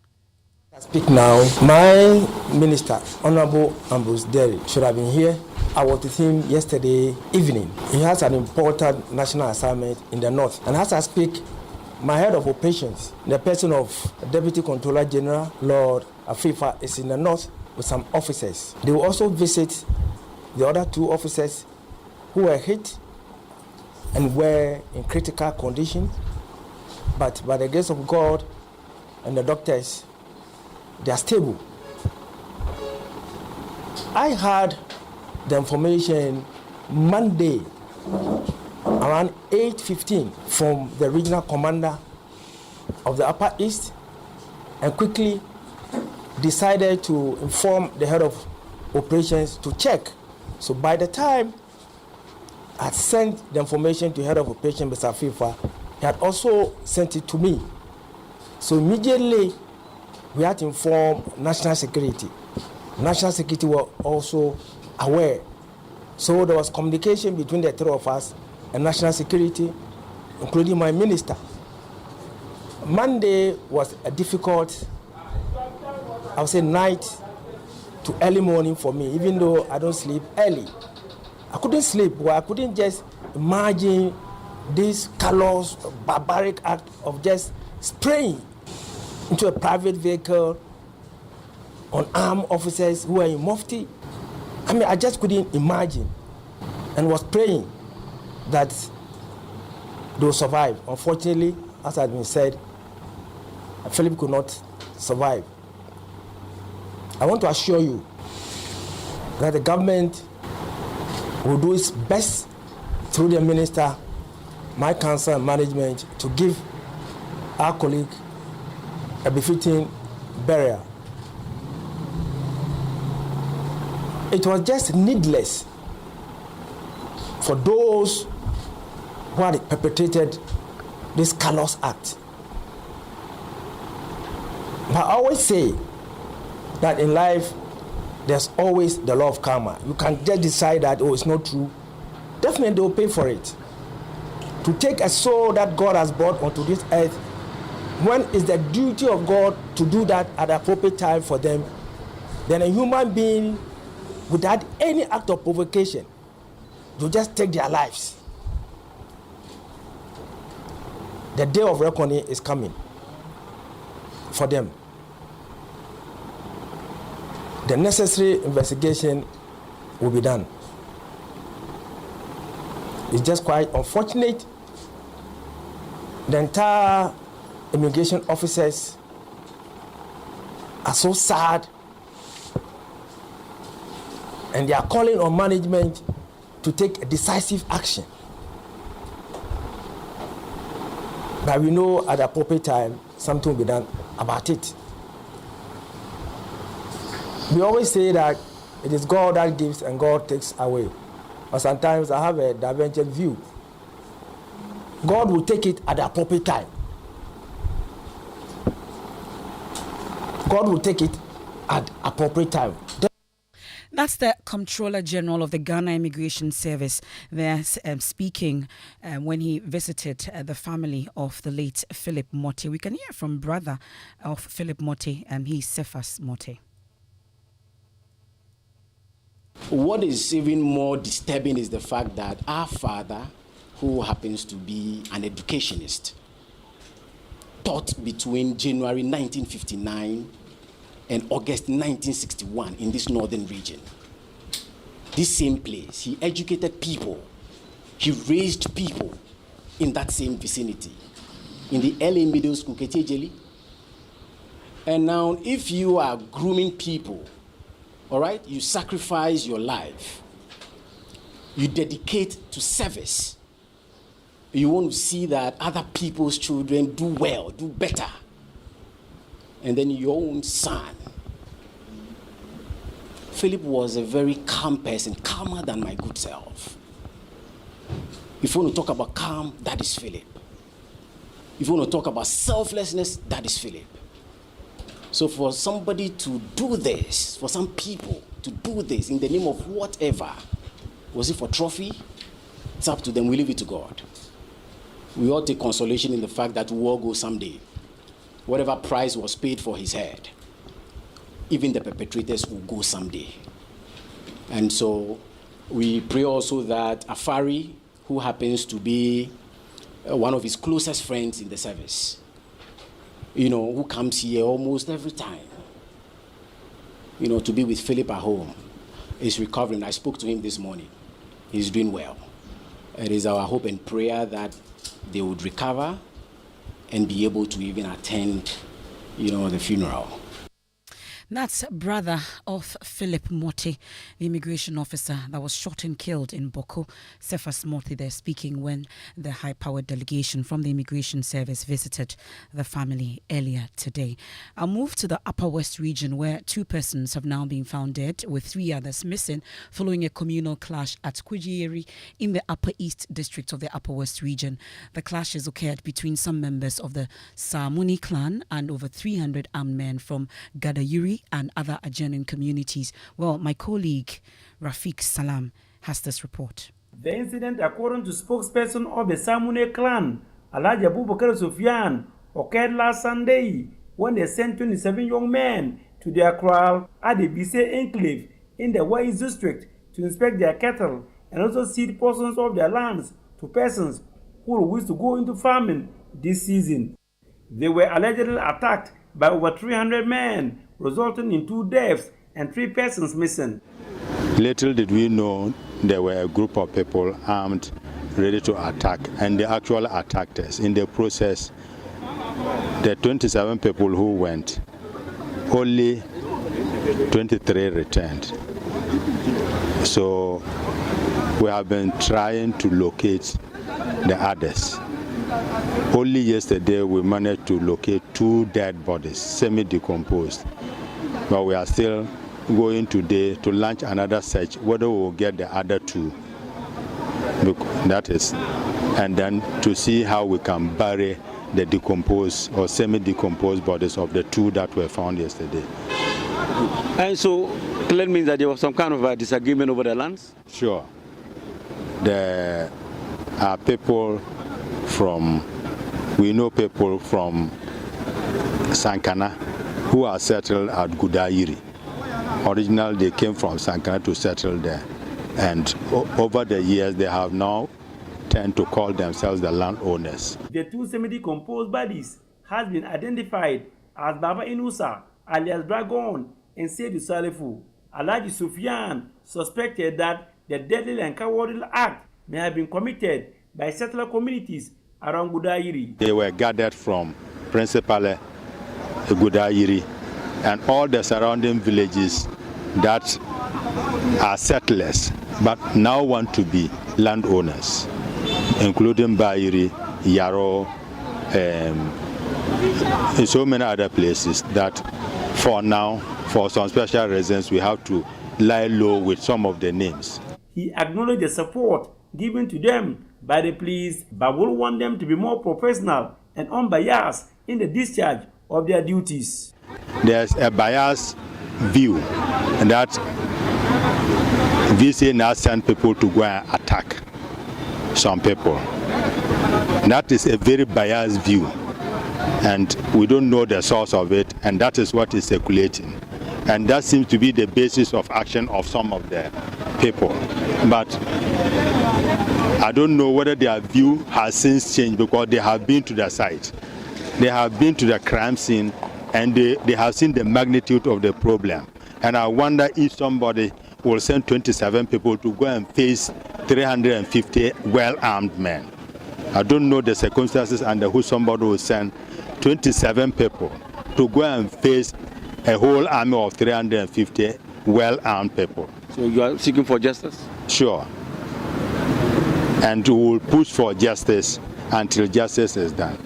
S19: I speak now. My minister, Honorable Ambrose Derry, should have been here. I was with him yesterday evening. He has an important national assignment in the north. And as I speak, my head of operations, the person of Deputy Controller General, Lord Afifa, is in the north with some officers. They will also visit the other two officers who were hit and were in critical condition. But by the grace of God and the doctors, they are stable. I had the information Monday around 8:15 from the regional commander of the Upper East, and quickly decided to inform the head of operations to check. So by the time I sent the information to head of operations, Mr. FIFA, he had also sent it to me. So immediately we had to inform national security. National security were also aware. So there was communication between the three of us and national security, including my minister. Monday was a difficult, I would say, night to early morning for me, even though I don't sleep early. I couldn't sleep. Well, I couldn't just imagine this callous, barbaric act of just spraying into a private vehicle on armed officers who were in Mufti. I mean, I just couldn't imagine, and was praying that they will survive. Unfortunately, as had been said, Philip could not survive. I want to assure you that the government will do its best through the minister, my council and management, to give our colleague a befitting burial. It was just needless for those who had perpetrated this callous act. But I always say that in life, there's always the law of karma. You can just decide that, oh, it's not true. Definitely they'll pay for it. To take a soul that God has brought onto this earth, when it's the duty of God to do that at the appropriate time for them, then a human being, without any act of provocation, will just take their lives. The day of reckoning is coming for them. The necessary investigation will be done. It's just quite unfortunate. The entire immigration officers are so sad, and they are calling on management to take a decisive action. But we know at the appropriate time something will be done about it. We always say that it is God that gives and God takes away. But sometimes I have a divergent view. God will take it at the appropriate time. God will take it at appropriate time.
S18: That's the Comptroller General of the Ghana Immigration Service there speaking when he visited the family of the late Philip Mottey. We can hear from brother of Philip Mottey, he's Cephas Mottey.
S2: What is even more disturbing is the fact that our father, who happens to be an educationist, taught between January 1959 and August 1961 in this northern region. This same place, he educated people, he raised people in that same vicinity, in the LA Middle School, Ketejeli. And now, if you are grooming people, all right, you sacrifice your life, you dedicate to service, you want to see that other people's children do well, do better. And then your own son. Philip was a very calm person, calmer than my good self. If you want to talk about calm, that is Philip. If you want to talk about selflessness, that is Philip. So for somebody to do this, for some people to do this in the name of whatever, was it for trophy? It's up to them. We leave it to God. We all take consolation in the fact that we will go someday. Whatever price was paid for his head, even the perpetrators will go someday. And so we pray also that Afari, who happens to be one of his closest friends in the service, who comes here almost every time, to be with Philip at home, is recovering. I spoke to him this morning. He's doing well. It is our hope and prayer that they would recover and be able to even attend, the funeral.
S18: That's brother of Philip Mottey, the immigration officer that was shot and killed in Boko. Cephas Mottey there speaking when the high-powered delegation from the immigration service visited the family earlier today. I'll move to the Upper West region where 2 persons have now been found dead with 3 others missing following a communal clash at Kujiri in the Upper East district of the Upper West region. The clashes occurred between some members of the Samuni clan and over 300 armed men from Gadayuri and other adjoining communities. Well, my colleague Rafiq Salam has this report.
S21: The incident, according to spokesperson of the Samune clan, Alhaji Abubakar Sufyan, occurred last Sunday when they sent 27 young men to their kraal at the Bise enclave in the Wais district to inspect their cattle and also cede portions of their lands to persons who wish to go into farming this season. They were allegedly attacked by over 300 men, resulting in 2 deaths and 3 persons missing.
S5: Little did we know there were a group of people armed, ready to attack, and they actually attacked us. In the process, the 27 people who went, only 23 returned. So we have been trying to locate the others. Only yesterday we managed to locate 2 dead bodies, semi-decomposed. But we are still going today to launch another search, whether we will get the other 2. That is, and then to see how we can bury the decomposed or semi-decomposed bodies of the 2 that were found yesterday.
S6: And so that means that there was some kind of a disagreement over the lands?
S5: Sure. There are people we know people from Sankana who are settled at Gudayiri. Originally, they came from Sankana to settle there. And over the years, they have now tend to call themselves the landowners.
S21: The 2 semi-decomposed bodies has been identified as Baba Inusa, alias Dragon, and Seydou Salifu. Alhaji Sufyan suspected that the deadly and cowardly act may have been committed by settler communities around Gudayiri.
S5: They were gathered from principally Gudayiri and all the surrounding villages that are settlers but now want to be landowners, including Bayiri, Yaro, and so many other places that for now, for some special reasons, we have to lie low with some of the names.
S21: He acknowledged the support given to them by the police, but will want them to be more professional and unbiased in the discharge of their duties.
S5: There's a biased view that VCA now send people to go and attack some people. That is a very biased view, and we don't know the source of it, and that is what is circulating. And that seems to be the basis of action of some of the people. But I don't know whether their view has since changed, because they have been to the site. They have been to the crime scene, and they have seen the magnitude of the problem. And I wonder if somebody will send 27 people to go and face 350 well-armed men. I don't know the circumstances under which somebody will send 27 people to go and face a whole army of 350 well-armed people.
S6: So you are seeking for justice?
S5: Sure. And we will push for justice until justice is done.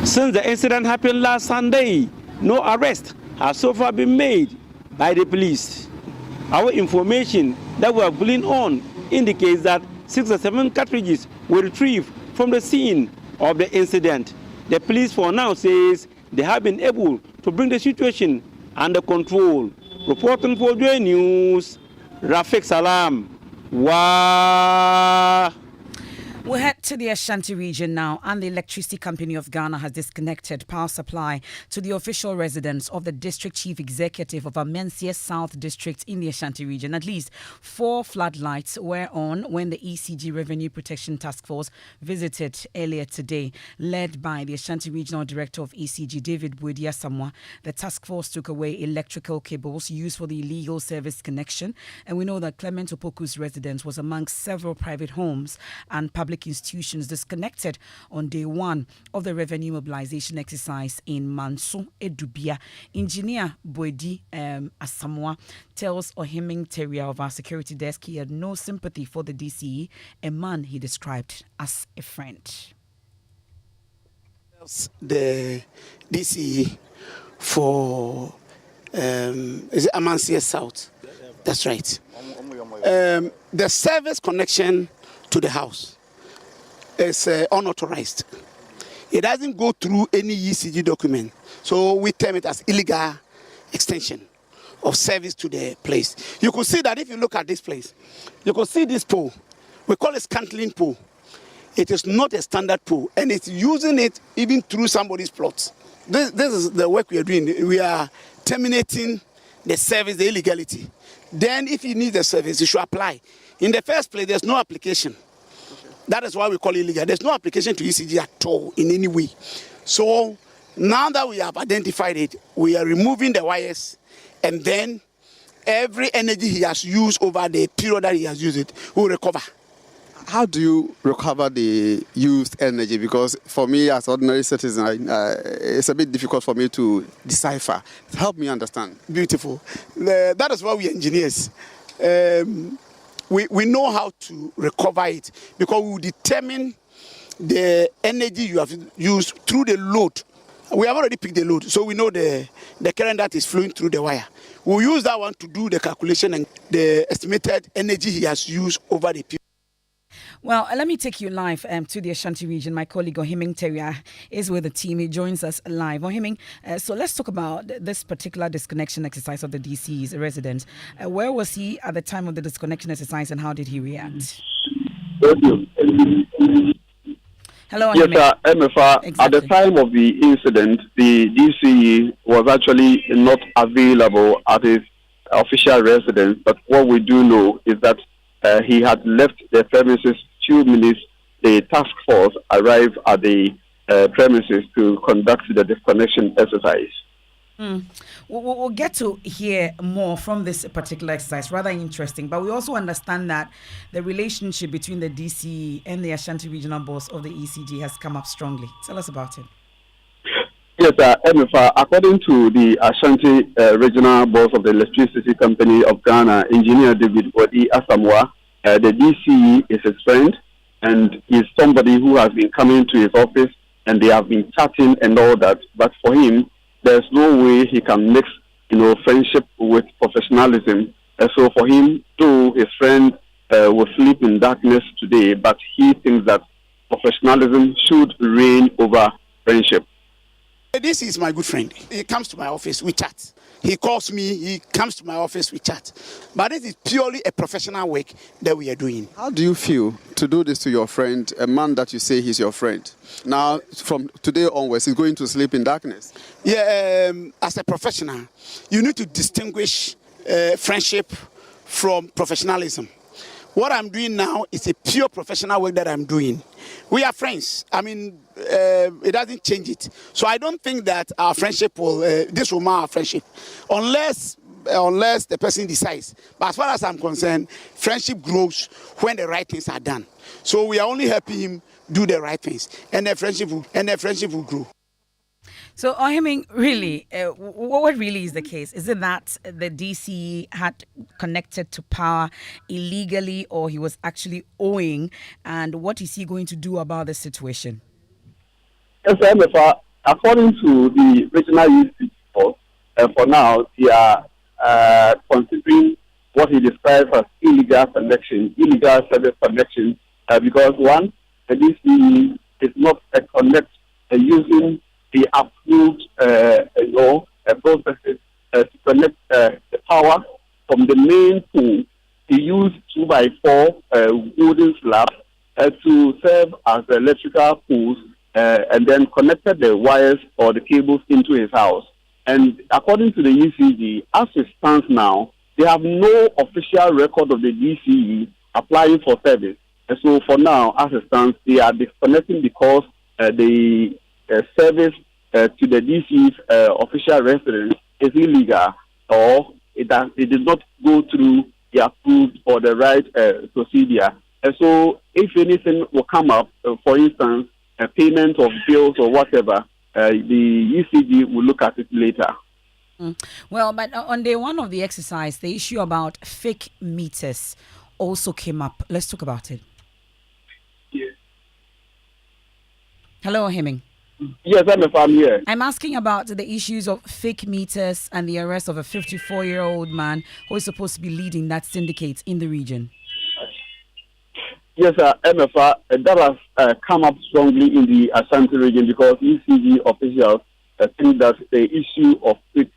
S6: Since the incident happened last Sunday, no arrest has so far been made by the police. Our information that we are pulling on indicates that 6 or 7 cartridges were retrieved from the scene of the incident. The police for now says they have been able to bring the situation under control. Reporting for Joy News, Rafik Salam. Wow.
S18: We'll head to the Ashanti region now, and the Electricity Company of Ghana has disconnected power supply to the official residence of the District Chief Executive of Amensia South District in the Ashanti region. At least 4 floodlights were on when the ECG Revenue Protection Task Force visited earlier today. Led by the Ashanti Regional Director of ECG, David Bwedia Samwa, the task force took away electrical cables used for the illegal service connection. And we know that Clement Opoku's residence was amongst several private homes and public institutions disconnected on day 1 of the revenue mobilization exercise in Manso Edubia. Engineer Boedi Asamoah tells Ohiming Teria of our security desk he had no sympathy for the DCE, a man he described as a friend.
S4: The DCE for is it Amansia South? That's right. The service connection to the house is unauthorized. It doesn't go through any ECG document. So we term it as illegal extension of service to the place. You could see that if you look at this place. You could see this pole. We call it scantling pole. It is not a standard pole, and it's using it even through somebody's plots. This is the work we are doing. We are terminating the service, the illegality. Then if you need the service, you should apply. In the first place, there's no application. That is why we call it illegal. There's no application to ECG at all in any way. So now that we have identified it, we are removing the wires, and then every energy he has used over the period that he has used it will recover.
S7: How do you recover the used energy? Because for me, as an ordinary citizen, it's a bit difficult for me to decipher. Help me understand.
S4: Beautiful. That is why we engineers. We know how to recover it, because we will determine the energy you have used through the load. We have already picked the load, so we know the current that is flowing through the wire. We'll use that one to do the calculation and the estimated energy he has used over the period.
S18: Well, let me take you live to the Ashanti region. My colleague Ohiming Teria is with the team. He joins us live. Ohiming, so let's talk about this particular disconnection exercise of the DC's resident. Where was he at the time of the disconnection exercise, and how did he react? Hello,
S8: Ohiming. Yes, MFA. Exactly. At the time of the incident, the DCE was actually not available at his official residence. But what we do know is that he had left the premises 2 minutes. The task force arrived at the premises to conduct the disconnection exercise.
S18: We'll get to hear more from this particular exercise, rather interesting. But we also understand that the relationship between the DCE and the Ashanti Regional Boss of the ECG has come up strongly. Tell us about it.
S8: Yes, MFA, according to the Ashanti Regional Boss of the Electricity Company of Ghana, Engineer David Bwedia Asamoah, the DCE is his friend, and he's somebody who has been coming to his office, and they have been chatting and all that. But for him, there's no way he can mix, friendship with professionalism. So for him, though his friend will sleep in darkness today, but he thinks that professionalism should reign over friendship.
S4: This is my good friend. He comes to my office, we chat. He calls me, he comes to my office, we chat. But this is purely a professional work that we are doing.
S7: How do you feel to do this to your friend, a man that you say he's your friend? Now, from today onwards, he's going to sleep in darkness.
S4: Yeah, as a professional, you need to distinguish friendship from professionalism. What I'm doing now is a pure professional work that I'm doing. We are friends. I mean, it doesn't change it. So I don't think that our friendship will, this will mar our friendship. Unless the person decides. But as far as I'm concerned, friendship grows when the right things are done. So we are only helping him do the right things. And the friendship will grow.
S18: So, Ohiming, really, what really is the case? Is it that the DCE had connected to power illegally, or he was actually owing? And what is he going to do about the situation?
S8: Yes, MFA, according to the regional youth report, for now, they are considering what he describes as illegal service connection, because one, the DCE is not a connect using the approved processes to connect the power from the main pool. He used 2x4 wooden slabs to serve as the electrical poles and then connected the wires or the cables into his house. And according to the ECG, as it stands now, they have no official record of the DCE applying for service. And so for now, as it stands, they are disconnecting because the service to the DC's official residence is illegal, or it did not go through the approved or the right procedure. And so if anything will come up, for instance, a payment of bills or whatever, the ECG will look at it later.
S18: Well, but on day one of the exercise, the issue about fake meters also came up. Let's talk about it.
S8: Yes.
S18: Hello, Hemming.
S8: Yes, I'm here.
S18: I'm asking about the issues of fake meters and the arrest of a 54-year-old man who is supposed to be leading that syndicate in the region.
S8: Yes, MFA, that has come up strongly in the Ashanti region because ECG officials think that the issue of fake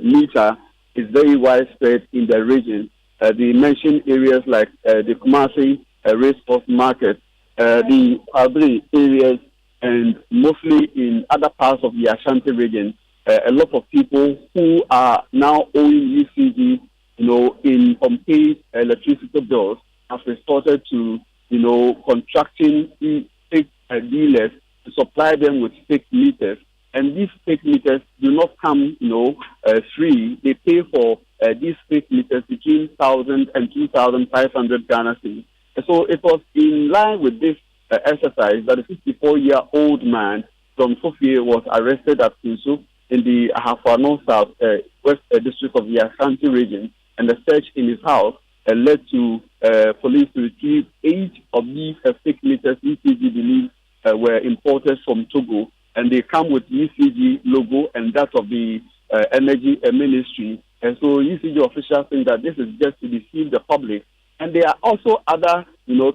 S8: meter is very widespread in the region. They mention areas like the Kumasi Racecourse Market, the Abri areas, and mostly in other parts of the Ashanti region. A lot of people who are now owing ECG, in unpaid electricity bills have resorted to, contracting fake dealers to supply them with fake meters. And these fake meters do not come, free. They pay for these fake meters between 1,000 and 2,500 Ghana cedis. So it was in line with this exercise that a 54-year-old man from Sofia was arrested at Kinsu in the Ahafano South West District of the Ashanti region, and the search in his house led to police to retrieve 8 of these fake meters ECG believes were imported from Togo, and they come with ECG logo and that of the Energy Ministry. And so ECG officials think that this is just to deceive the public. And there are also other,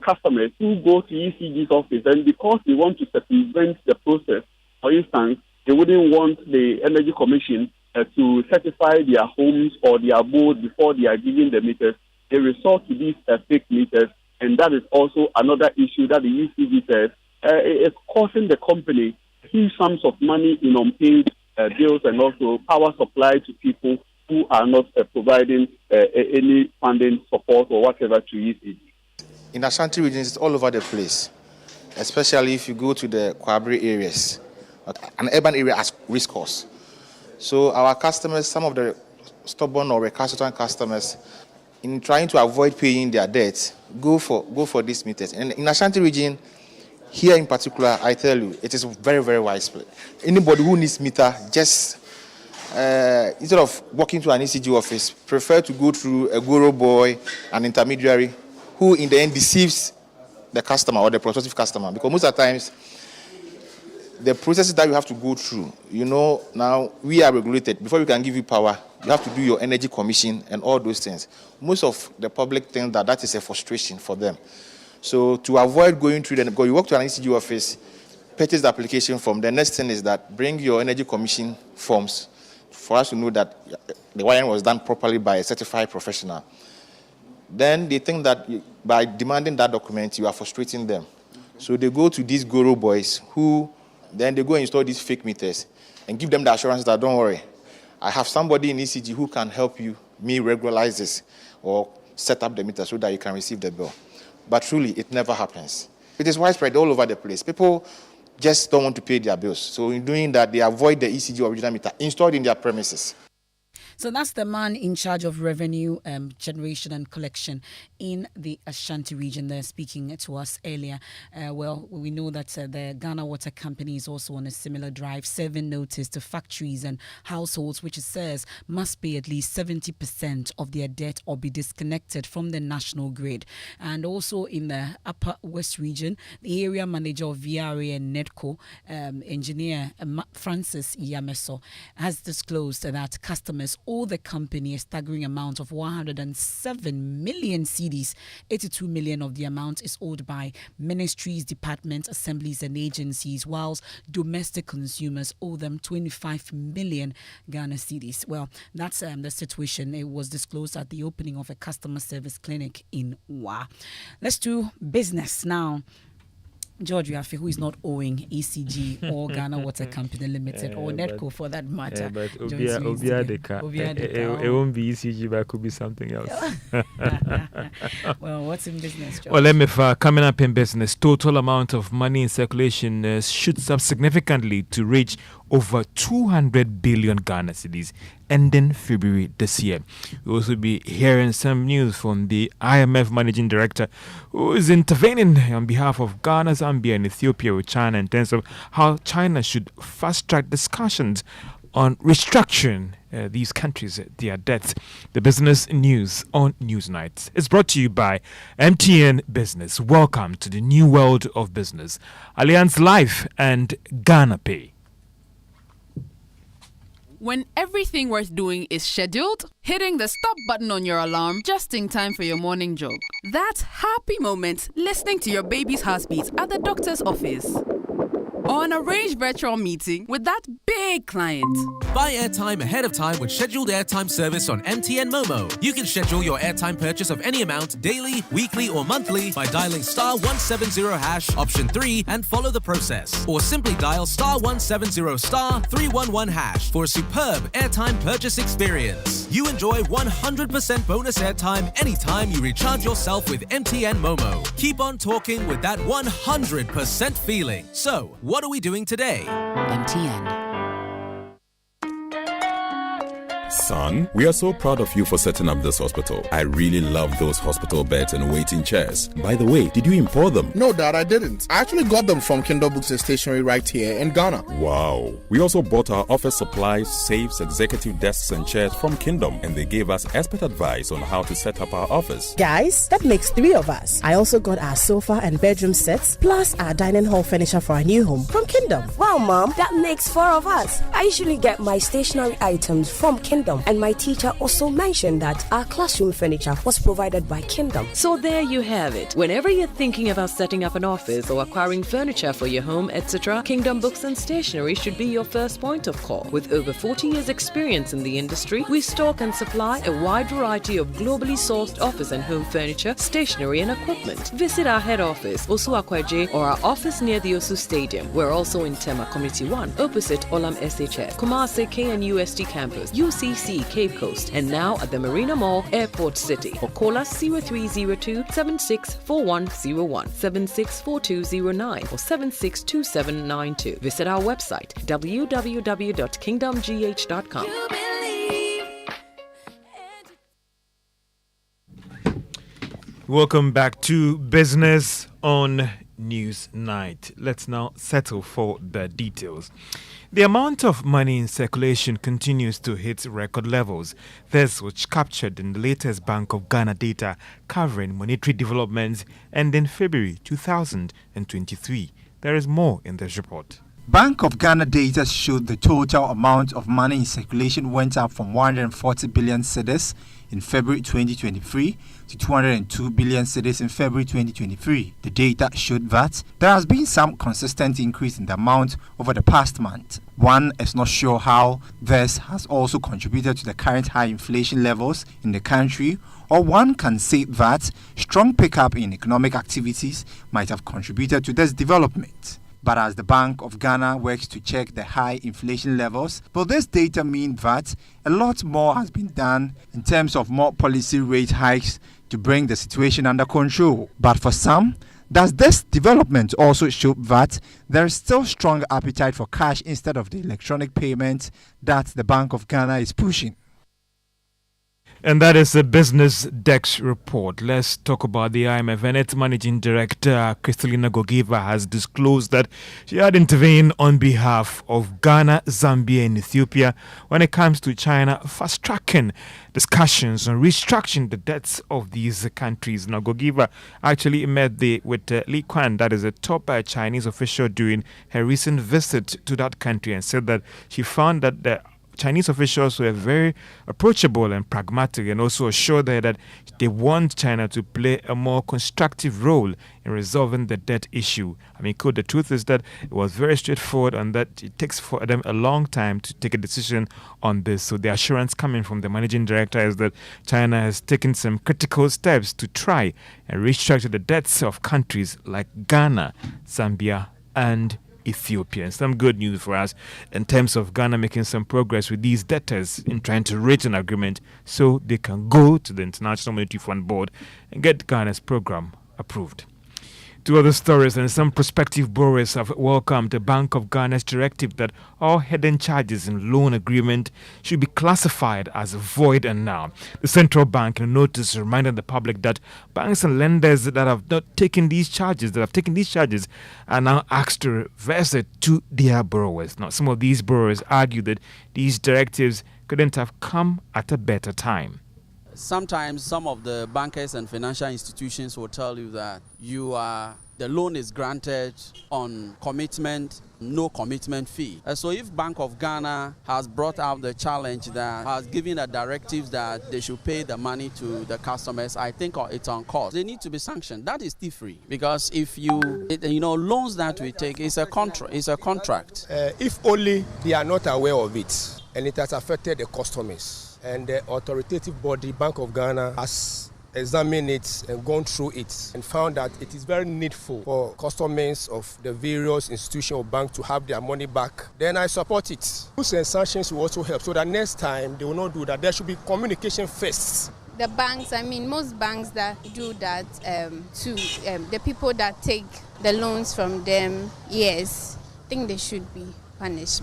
S8: customers who go to ECG's office, and because they want to circumvent the process, for instance, they wouldn't want the Energy Commission to certify their homes or their abode before they are giving the meters. They resort to these fake meters, and that is also another issue that the ECG says is costing the company huge sums of money in unpaid bills and also power supply to people who are not providing any funding support or whatever to ECG.
S22: In Ashanti regions, it's all over the place, especially if you go to the Kwabri areas, an urban area as Racecourse. So our customers, some of the stubborn or recalcitrant customers, in trying to avoid paying their debts, go for these meters. And in Ashanti region, here in particular, I tell you, it is very, very widespread. Anybody who needs meter, just instead of walking to an ECG office, prefer to go through a guru boy, an intermediary, who in the end deceives the customer or the prospective customer. Because most of the times, the processes that you have to go through, now we are regulated. Before we can give you power, you have to do your energy commission and all those things. Most of the public think that is a frustration for them. So to avoid going through because you walk to an ECG office, purchase the application form. The next thing is that bring your energy commission forms. for us to know that the wiring was done properly by a certified professional. Then they think that by demanding that document, you are frustrating them. So they go to these Goro boys who then they go and install these fake meters and give them the assurance that don't worry, I have somebody in ECG who can help me regularize this or set up the meter so that you can receive the bill. But truly, it never happens. It is widespread all over the place. People just don't want to pay their bills. So in doing that, they avoid the ECG original meter installed in their premises.
S18: So that's the man in charge of revenue generation and collection in the Ashanti region there speaking to us earlier. Well, we know that the Ghana Water Company is also on a similar drive, serving notice to factories and households, which it says must pay at least 70% of their debt or be disconnected from the national grid. And also in the Upper West region, the area manager of VRA and NEDCO, engineer Francis Yameso, has disclosed that customers owe the company a staggering amount of 107 million cedis. 82 million of the amount is owed by ministries, departments, assemblies and agencies, whilst domestic consumers owe them 25 million Ghana cedis. Well, that's the situation. It was disclosed at the opening of a customer service clinic in Wa. Let's do business now. George Yafi, who is not owing ECG or Ghana Water Company Limited or NEDCO for that matter.
S1: But it won't be ECG, but it could be something else.
S18: Well, what's in business, George?
S1: Well, MFA, coming up in business, total amount of money in circulation shoots up significantly to reach over 200 billion Ghana cedis ending February this year. We'll also be hearing some news from the IMF Managing Director, who is intervening on behalf of Ghana, Zambia and Ethiopia with China in terms of how China should fast-track discussions on restructuring these countries, their debts. The business news on Newsnight is brought to you by MTN Business. Welcome to the new world of business. Allianz Life and Ghana Pay.
S3: When everything worth doing is scheduled, hitting the stop button on your alarm just in time for your morning jog. That's happy moments listening to your baby's heartbeat at the doctor's office. Or an arranged virtual meeting with that big client.
S9: Buy airtime ahead of time with scheduled airtime service on MTN Momo. You can schedule your airtime purchase of any amount daily, weekly, or monthly by dialing *170# option 3 and follow the process. Or simply dial *170*311# for a superb airtime purchase experience. You enjoy 100% bonus airtime anytime you recharge yourself with MTN Momo. Keep on talking with that 100% feeling. So, what are we doing today?
S3: MTN.
S10: Son, we are so proud of you for setting up this hospital. I really love those hospital beds and waiting chairs. By the way, did you import them?
S24: No, Dad, I didn't. I actually got them from Kingdom Books and Stationery right here in Ghana.
S10: Wow. We also bought our office supplies, safes, executive desks and chairs from Kingdom, and they gave us expert advice on how to set up our office.
S25: Guys, that makes 3 of us. I also got our sofa and bedroom sets, plus our dining hall furniture for our new home from Kingdom.
S26: Wow, Mom, that makes 4 of us. I usually get my stationery items from Kingdom, and my teacher also mentioned that our classroom furniture was provided by Kingdom.
S27: So there you have it. Whenever you're thinking about setting up an office or acquiring furniture for your home, etc., Kingdom Books and Stationery should be your first point of call. With over 40 years experience in the industry, we stock and supply a wide variety of globally sourced office and home furniture, stationery and equipment. Visit our head office, Osu Akwaje, or our office near the Osu Stadium. We're also in Tema Community 1, opposite Olam SHF, Kumasi KNUST campus, UCC Cape Coast, and now at the Marina Mall, Airport City. Or call us 0302-764101, 764209, or 762792. Visit our website, www.kingdomgh.com.
S1: Welcome back to Business on Newsnight. Let's now settle for the details. The amount of money in circulation continues to hit record levels. This was captured in the latest Bank of Ghana data covering monetary developments ending February 2023. There is more in this report.
S12: Bank of Ghana data showed the total amount of money in circulation went up from 140 billion cedis in February 2023 to 202 billion cedis in February 2023. The data showed that there has been some consistent increase in the amount over the past month. One is not sure how this has also contributed to the current high inflation levels in the country, or one can say that strong pickup in economic activities might have contributed to this development. But as the Bank of Ghana works to check the high inflation levels, will this data mean that a lot more has been done in terms of more policy rate hikes to bring the situation under control? But for some, does this development also show that there is still strong appetite for cash instead of the electronic payment that the Bank of Ghana is pushing?
S1: And that is the Business Desk report. Let's talk about the IMF. And its managing director, Kristalina Georgieva, has disclosed that she had intervened on behalf of Ghana, Zambia, and Ethiopia when it comes to China fast-tracking discussions on restructuring the debts of these countries. Now, Georgieva actually met with Li Quan, that is a top Chinese official, during her recent visit to that country, and said that she found that the Chinese officials were very approachable and pragmatic, and also assured her that they want China to play a more constructive role in resolving the debt issue. I mean, the truth is that it was very straightforward and that it takes for them a long time to take a decision on this. So the assurance coming from the managing director is that China has taken some critical steps to try and restructure the debts of countries like Ghana, Zambia, and Ethiopia. And some good news for us in terms of Ghana making some progress with these debtors in trying to reach an agreement so they can go to the International Monetary Fund Board and get Ghana's program approved. Two other stories, and some prospective borrowers have welcomed the Bank of Ghana's directive that all hidden charges in loan agreement should be classified as void and null. The central bank, in a notice, reminded the public that banks and lenders that have not taken these charges, are now asked to reverse it to their borrowers. Now, some of these borrowers argue that these directives couldn't have come at a better time.
S13: Sometimes some of the bankers and financial institutions will tell you that the loan is granted on commitment, no commitment fee. So if Bank of Ghana has brought out the challenge that has given a directive that they should pay the money to the customers, I think it's on course. They need to be sanctioned. That is thievery, because if loans that we take is a contract.
S14: If only they are not aware of it and it has affected the customers. And the authoritative body, Bank of Ghana, has examined it and gone through it and found that it is very needful for customers of the various institutions or banks to have their money back. Then I support it. Rules and sanctions will also help so that next time they will not do that. There should be communication first.
S15: The banks, most banks that do that to the people that take the loans from them, yes, I think they should be punished.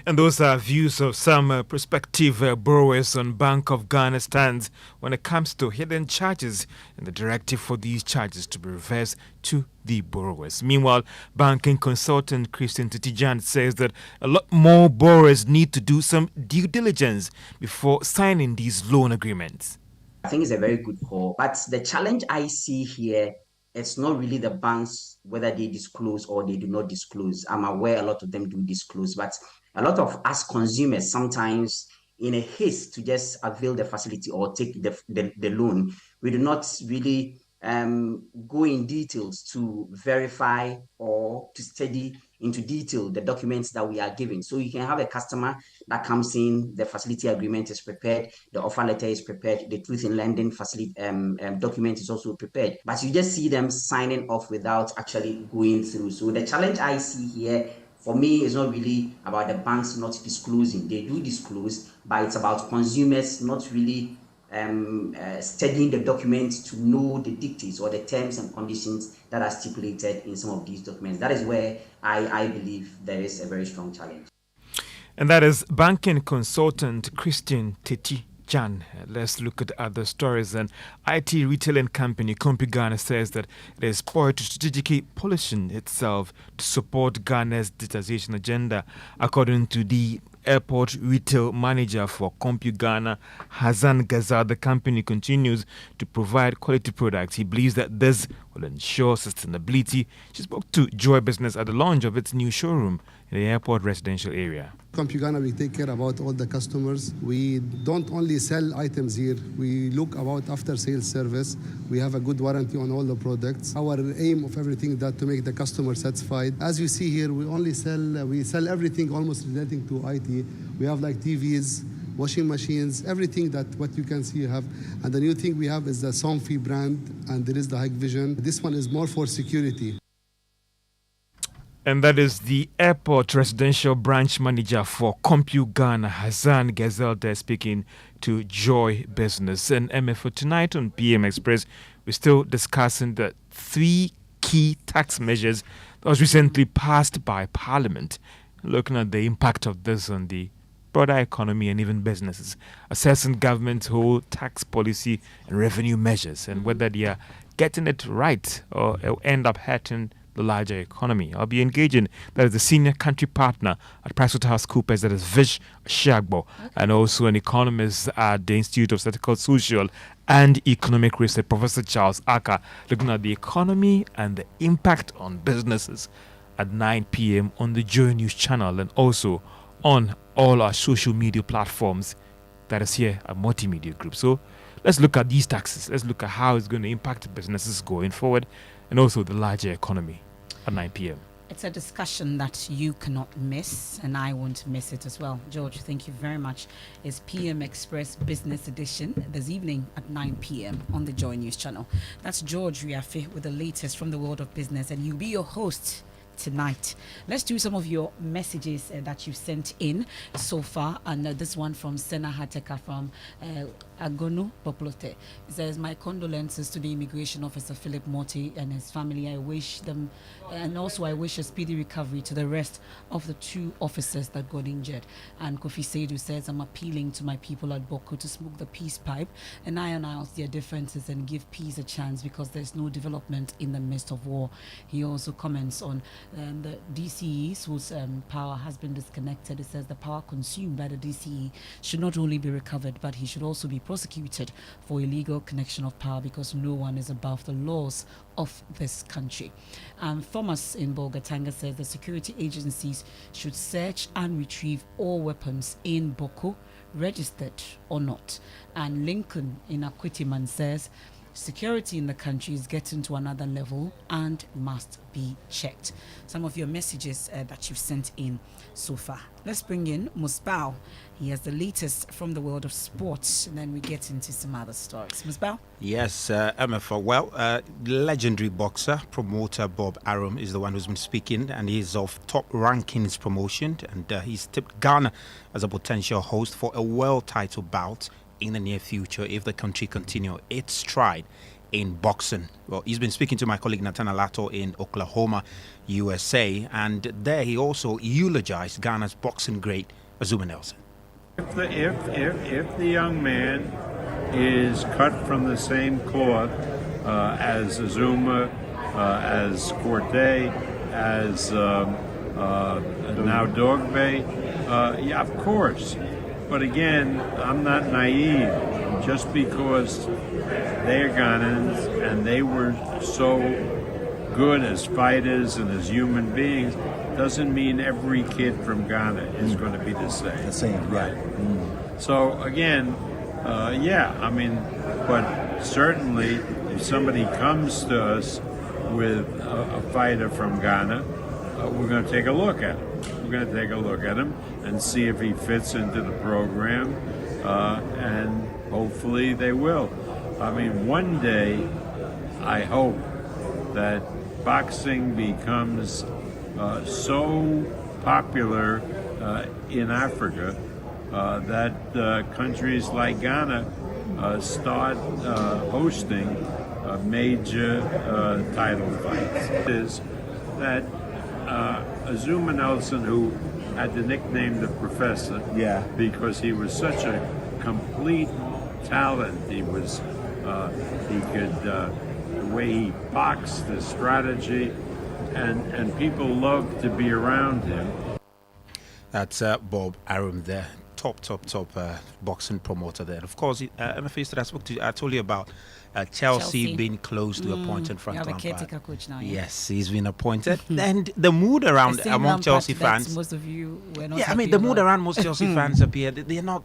S1: And those are views of some prospective borrowers on Bank of Ghana stands when it comes to hidden charges and the directive for these charges to be reversed to the borrowers. Meanwhile, banking consultant Christian Titijan says that a lot more borrowers need to do some due diligence before signing these loan agreements.
S16: I think it's a very good call, but the challenge I see here, it's not really the banks, whether they disclose or they do not disclose. I'm aware a lot of them do disclose, but a lot of us consumers sometimes, in a haste to just avail the facility or take the loan, we do not really go in details to verify or to study into detail the documents that we are giving. So you can have a customer that comes in, the facility agreement is prepared, the offer letter is prepared, the truth in lending facility document is also prepared, but you just see them signing off without actually going through. So the challenge I see here, for me, is not really about the banks not disclosing. They do disclose, but it's about consumers not really studying the documents to know the dictates or the terms and conditions that are stipulated in some of these documents. That is where I believe there is a very strong challenge.
S1: And that is banking consultant Christian Titijan. Let's look at other stories. An IT retailing company, Kompi Ghana, says that it is poised to strategically position itself to support Ghana's digitization agenda. According to the airport retail manager for CompuGhana, Hassan Ghazal. The company continues to provide quality products. He believes that this will ensure sustainability. She spoke to Joy Business at the launch of its new showroom in the airport residential area.
S2: CompuGhana, we take care about all the customers. We don't only sell items here. We look about after-sales service. We have a good warranty on all the products. Our aim of everything that to make the customer satisfied. As you see here, we sell everything almost relating to IT. We have like TVs, washing machines, everything that what you can see you have. And the new thing we have is the Somfy brand, and there is the Hikvision. This one is more for security.
S1: And that is the airport residential branch manager for CompuGhana, Hassan Ghazal, there speaking to Joy Business. And for tonight on PM Express, we're still discussing the 3 key tax measures that was recently passed by Parliament, looking at the impact of this on the broader economy and even businesses, assessing government's whole tax policy and revenue measures and whether they are getting it right or end up hurting the larger economy. I'll be engaging, that is the senior country partner at PricewaterhouseCoopers, that is Vish Shagbo, and also an economist at the Institute of Statistical, Social and Economic Research, Professor Charles Aka, looking at the economy and the impact on businesses at 9 p.m. on the Joy News channel and also on all our social media platforms that is here at Multimedia Group. So let's look at these taxes. Let's look at how it's going to impact businesses going forward and also the larger economy at 9 p.m.
S18: It's a discussion that you cannot miss, and I won't miss it as well. George, thank you very much. It's PM Express Business Edition this evening at 9 p.m. on the Joy News channel. That's George Riafe with the latest from the world of business, and you'll be your host tonight. Let's do some of your messages that you've sent in so far, and this one from Sena Hateka from Agonu Poplote. It says, my condolences to the immigration officer Philip Morty and his family. I wish them, and also I wish a speedy recovery to the rest of the 2 officers that got injured. And Kofi Seidu says, I'm appealing to my people at Boko to smoke the peace pipe and iron out their differences and give peace a chance, because there's no development in the midst of war. He also comments on the DCEs whose power has been disconnected. It says the power consumed by the DCE should not only be recovered, but he should also be prosecuted for illegal connection of power, because no one is above the laws of this country. Thomas in Bolgatanga says the security agencies should search and retrieve all weapons in Boko, registered or not. And Lincoln in Akwitiman says security in the country is getting to another level and must be checked. Some of your messages that you've sent in so far. Let's bring in Musbao. He has the latest from the world of sports, and then we get into some other stories. Musbao?
S11: Yes, MFA. Well, legendary boxer, promoter Bob Arum is the one who's been speaking, and he's of Top Rankings promotion, and he's tipped Ghana as a potential host for a world title bout in the near future if the country continue its stride in boxing. Well, he's been speaking to my colleague Nathan Alato in Oklahoma, USA, and there he also eulogized Ghana's boxing great Azuma Nelson.
S17: If the young man is cut from the same cloth as Azuma, as Corte, as now Dogbe, yeah, of course. But again, I'm not naive. Just because they're Ghanaians and they were so good as fighters and as human beings doesn't mean every kid from Ghana is going to be the same.
S19: The same, right.
S17: So again, yeah, I mean, but certainly if somebody comes to us with a fighter from Ghana, we're going to take a look at him. We're going to take a look at him and see if he fits into the program, and hopefully they will. I mean, one day, I hope that boxing becomes so popular in Africa that countries like Ghana start hosting major title fights. Is that Azuma Nelson, who had the nickname the Professor, because he was such a complete talent. He was, he could, the way he boxed, the strategy, and people loved to be around him.
S11: That's Bob Arum there, top boxing promoter there. Of course, I told you about Chelsea being close to appointing Frank Lampard.
S18: Caretaker coach now. Yeah?
S11: Yes, he's been appointed. And the mood around among Chelsea fans.
S18: Most of you were not.
S11: Yeah, I mean the mood around most Chelsea fans appear they're not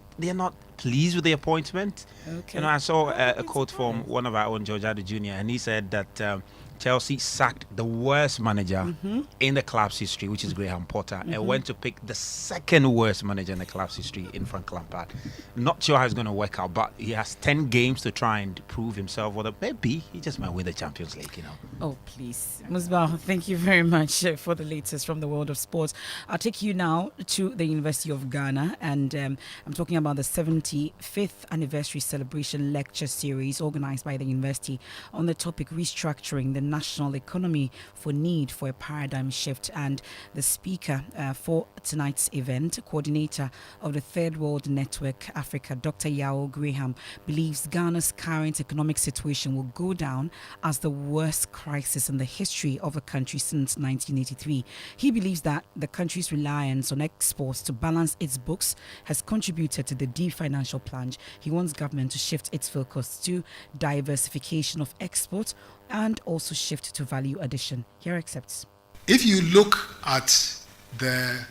S11: pleased with the appointment.
S18: Okay.
S11: You know, I saw a quote from one of our own, George Addo Jr., and he said that Chelsea sacked the worst manager in the club's history, which is Graham Potter, and went to pick the second worst manager in the club's history in Frank Lampard. Not sure how it's going to work out, but he has 10 games to try and prove himself. Whether maybe he just might win the Champions League, you know.
S18: Oh, please. Musbah, thank you very much for the latest from the world of sports. I'll take you now to the University of Ghana, and I'm talking about the 75th anniversary celebration lecture series organized by the university on the topic restructuring the national economy for need for a paradigm shift. And the speaker for tonight's event, coordinator of the Third World Network Africa, Dr. Yao Graham, believes Ghana's current economic situation will go down as the worst crisis in the history of the country since 1983. He believes that the country's reliance on exports to balance its books has contributed to the deep financial plunge. He wants government to shift its focus to diversification of exports and also shift to value addition. Here accepts.
S5: If you look at the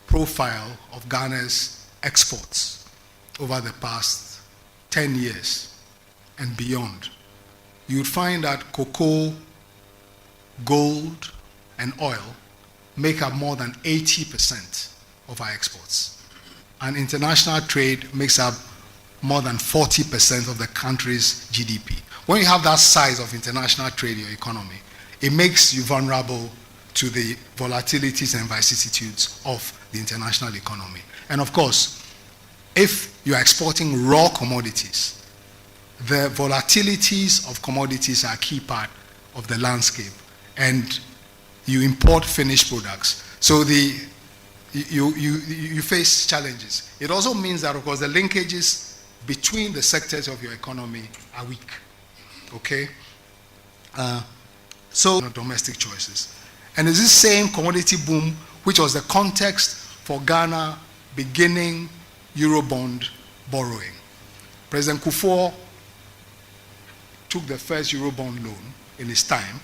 S5: profile of Ghana's exports over the past 10 years and beyond, you'd find that cocoa, gold, and oil make up more than 80% of our exports. And international trade makes up more than 40% of the country's GDP. When you have that size of international trade in your economy, it makes you vulnerable to the volatilities and vicissitudes of the international economy. And of course, if you are exporting raw commodities, the volatilities of commodities are a key part of the landscape, and you import finished products. So you face challenges. It also means that, of course, the linkages between the sectors of your economy are weak. Okay? So domestic choices. And it's this same commodity boom which was the context for Ghana beginning Eurobond borrowing. President Kufuor took the first Eurobond loan in his time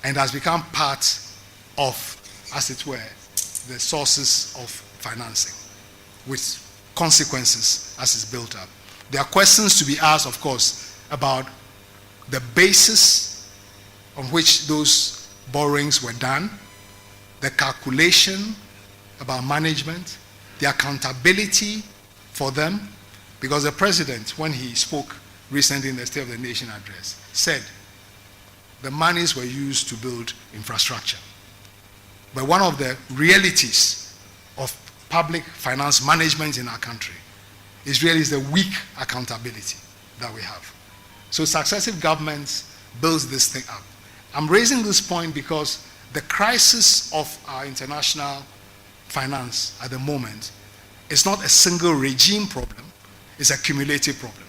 S5: and has become part of, as it were, the sources of financing with consequences as it's built up. There are questions to be asked, of course, about the basis on which those borrowings were done, the calculation about management, the accountability for them, because the president, when he spoke recently in the State of the Nation address, said the monies were used to build infrastructure. But one of the realities of public finance management in our country is really the weak accountability that we have. So successive governments build this thing up. I'm raising this point because the crisis of our international finance at the moment is not a single regime problem, it's a cumulative problem.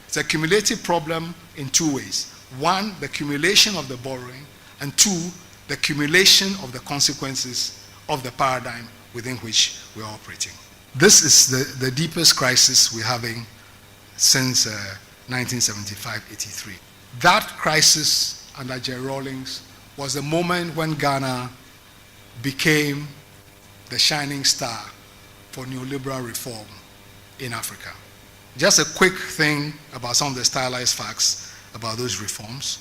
S5: It's a cumulative problem in two ways. One, the accumulation of the borrowing, and two, the accumulation of the consequences of the paradigm within which we are operating. This is the deepest crisis we're having since 1975-83. That crisis under Jerry Rawlings was the moment when Ghana became the shining star for neoliberal reform in Africa. Just a quick thing about some of the stylized facts about those reforms: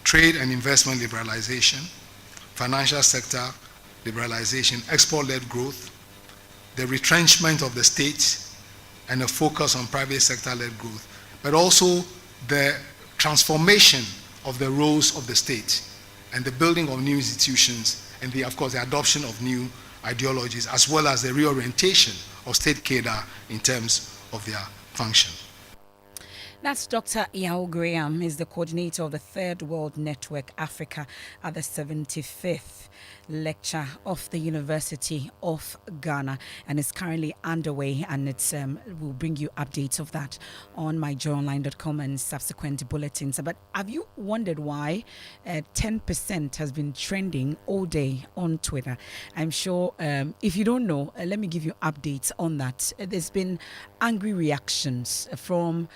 S5: trade and investment liberalization, financial sector liberalization, export-led growth, the retrenchment of the state, and a focus on private sector-led growth, but also the transformation of the roles of the state and the building of new institutions and, of course, the adoption of new ideologies, as well as the reorientation of state cadre in terms of their function.
S18: That's Dr. Yao Graham, is the coordinator of the Third World Network Africa at the 75th lecture of the University of Ghana, and it's currently underway, and it's we'll bring you updates of that on myjoyonline.com and subsequent bulletins. But have you wondered why 10% has been trending all day on Twitter? I'm sure if you don't know, let me give you updates on that. There's been angry reactions from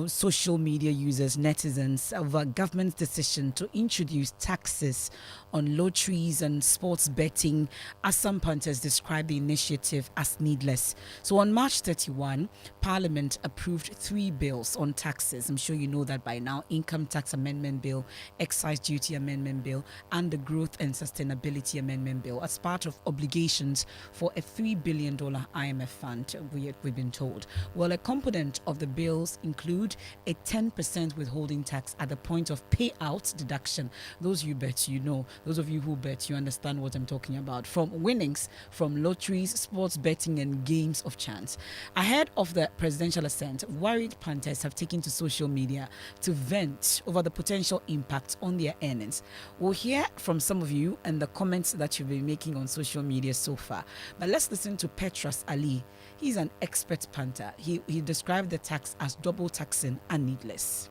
S18: social media users, netizens, over government's decision to introduce taxes on lotteries and sports betting, as some punters describe the initiative as needless. So on March 31, Parliament approved 3 bills on taxes. I'm sure you know that by now: Income Tax Amendment Bill, Excise Duty Amendment Bill, and the Growth and Sustainability Amendment Bill, as part of obligations for a $3 billion IMF fund, we've been told. Well, a component of the bills include a 10% withholding tax at the point of payout deduction. Those you bet you know. Those of you who bet, you understand what I'm talking about. From winnings from lotteries, sports betting, and games of chance. Ahead of the presidential assent, worried punters have taken to social media to vent over the potential impact on their earnings. We'll hear from some of you and the comments that you've been making on social media so far. But let's listen to Petras Ali. He's an expert punter. He described the tax as double taxing and needless.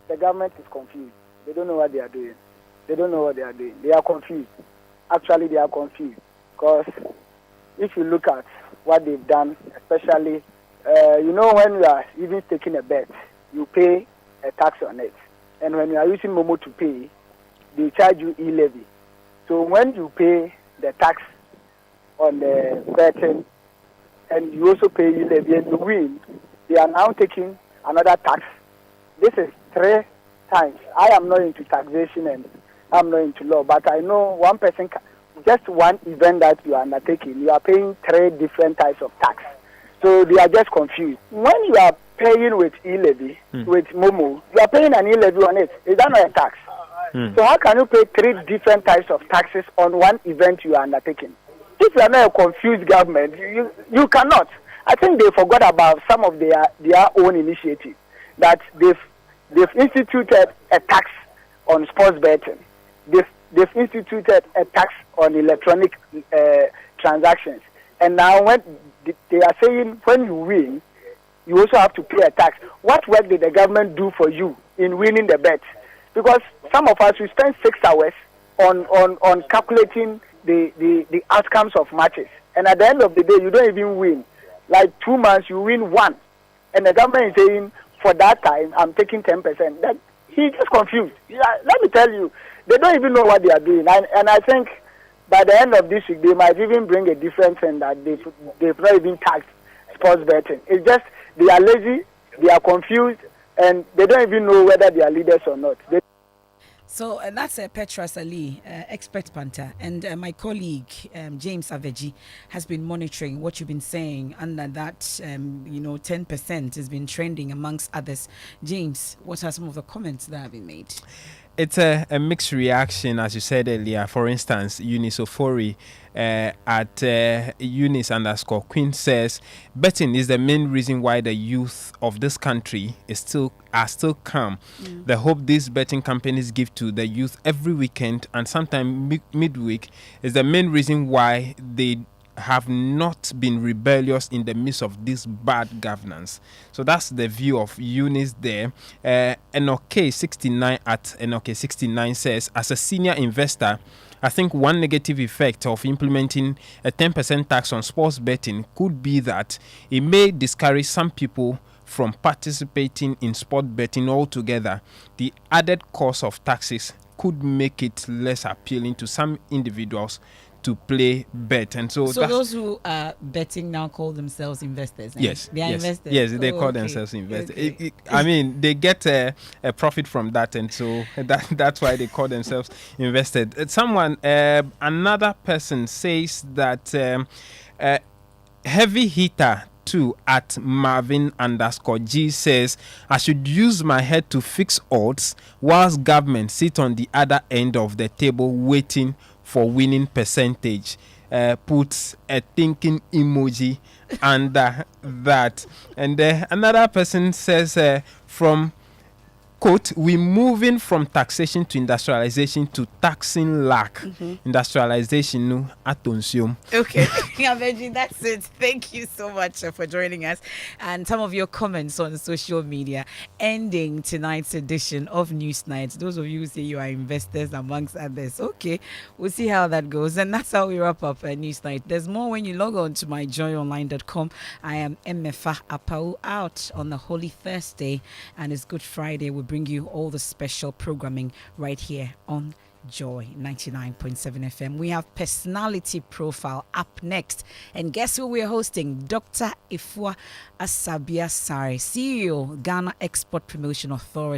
S4: The government is confused. They don't know what they are doing. They are confused. Actually, they are confused. Because if you look at what they've done, especially, when you are even taking a bet, you pay a tax on it. And when you are using Momo to pay, they charge you e-levy. So when you pay the tax on the betting, and you also pay e-levy and you win, they are now taking another tax. This is 3 times. I am not into taxation and I'm not into law, but I know one person, just one event that you are undertaking, you are paying 3 different types of tax. So they are just confused. When you are paying with e-levy, with Momo, you are paying an e-levy on it. Is that not a tax? So how can you pay 3 different types of taxes on one event you are undertaking? If you are not a confused government, you cannot. I think they forgot about some of their own initiatives, that they've instituted a tax on sports betting. They've instituted a tax on electronic transactions. And now when they are saying when you win, you also have to pay a tax. What work did the government do for you in winning the bet? Because some of us, we spend 6 hours on calculating the outcomes of matches. And at the end of the day, you don't even win. Like 2 months, you win 1. And the government is saying, for that time, I'm taking 10%. That he's just confused. Let me tell you, they don't even know what they are doing. And I think by the end of this week, they might even bring a difference in that they've not even taxed sports betting. It's just they are lazy, they are confused, and they don't even know whether they are leaders or not.
S18: So that's Petras Ali, expert punter, and my colleague James Aveji has been monitoring what you've been saying, and that 10% has been trending amongst others. James, what are some of the comments that have been made?
S11: It's a mixed reaction, as you said earlier. For instance, Eunice Ofori at Eunice_Queen says, betting is the main reason why the youth of this country are still calm. The hope these betting companies give to the youth every weekend and sometimes midweek is the main reason why they have not been rebellious in the midst of this bad governance. So that's the view of Eunice there. Enoke69 at Enoke69 says, as a senior investor, I think one negative effect of implementing a 10% tax on sports betting could be that it may discourage some people from participating in sport betting altogether. The added cost of taxes could make it less appealing to some individuals to play bet. And so
S18: those who are betting now call themselves investors.
S11: Yes,
S18: they are investors.
S11: Yes, they call themselves investors. Okay. I mean, they get a profit from that, and so that's why they call themselves invested. Another person says that heavy hitter 2 at Marvin_G says, I should use my head to fix odds whilst government sit on the other end of the table waiting for winning percentage. puts a thinking emoji under that. And another person says from quote, we're moving from taxation to industrialization to taxing lack. Industrialization, no, attention.
S18: Okay, Abeji, that's it. Thank you so much for joining us and some of your comments on social media. Ending tonight's edition of News Nights. Those of you who say you are investors amongst others, okay, we'll see how that goes. And that's how we wrap up News Night. There's more when you log on to myjoyonline.com. I am Emefa Apau out on the Holy Thursday, and it's Good Friday. We'll bring you all the special programming right here on Joy 99.7 FM. We have Personality Profile up next. And guess who we're hosting? Dr. Ifua Asabia Sare, CEO, Ghana Export Promotion Authority.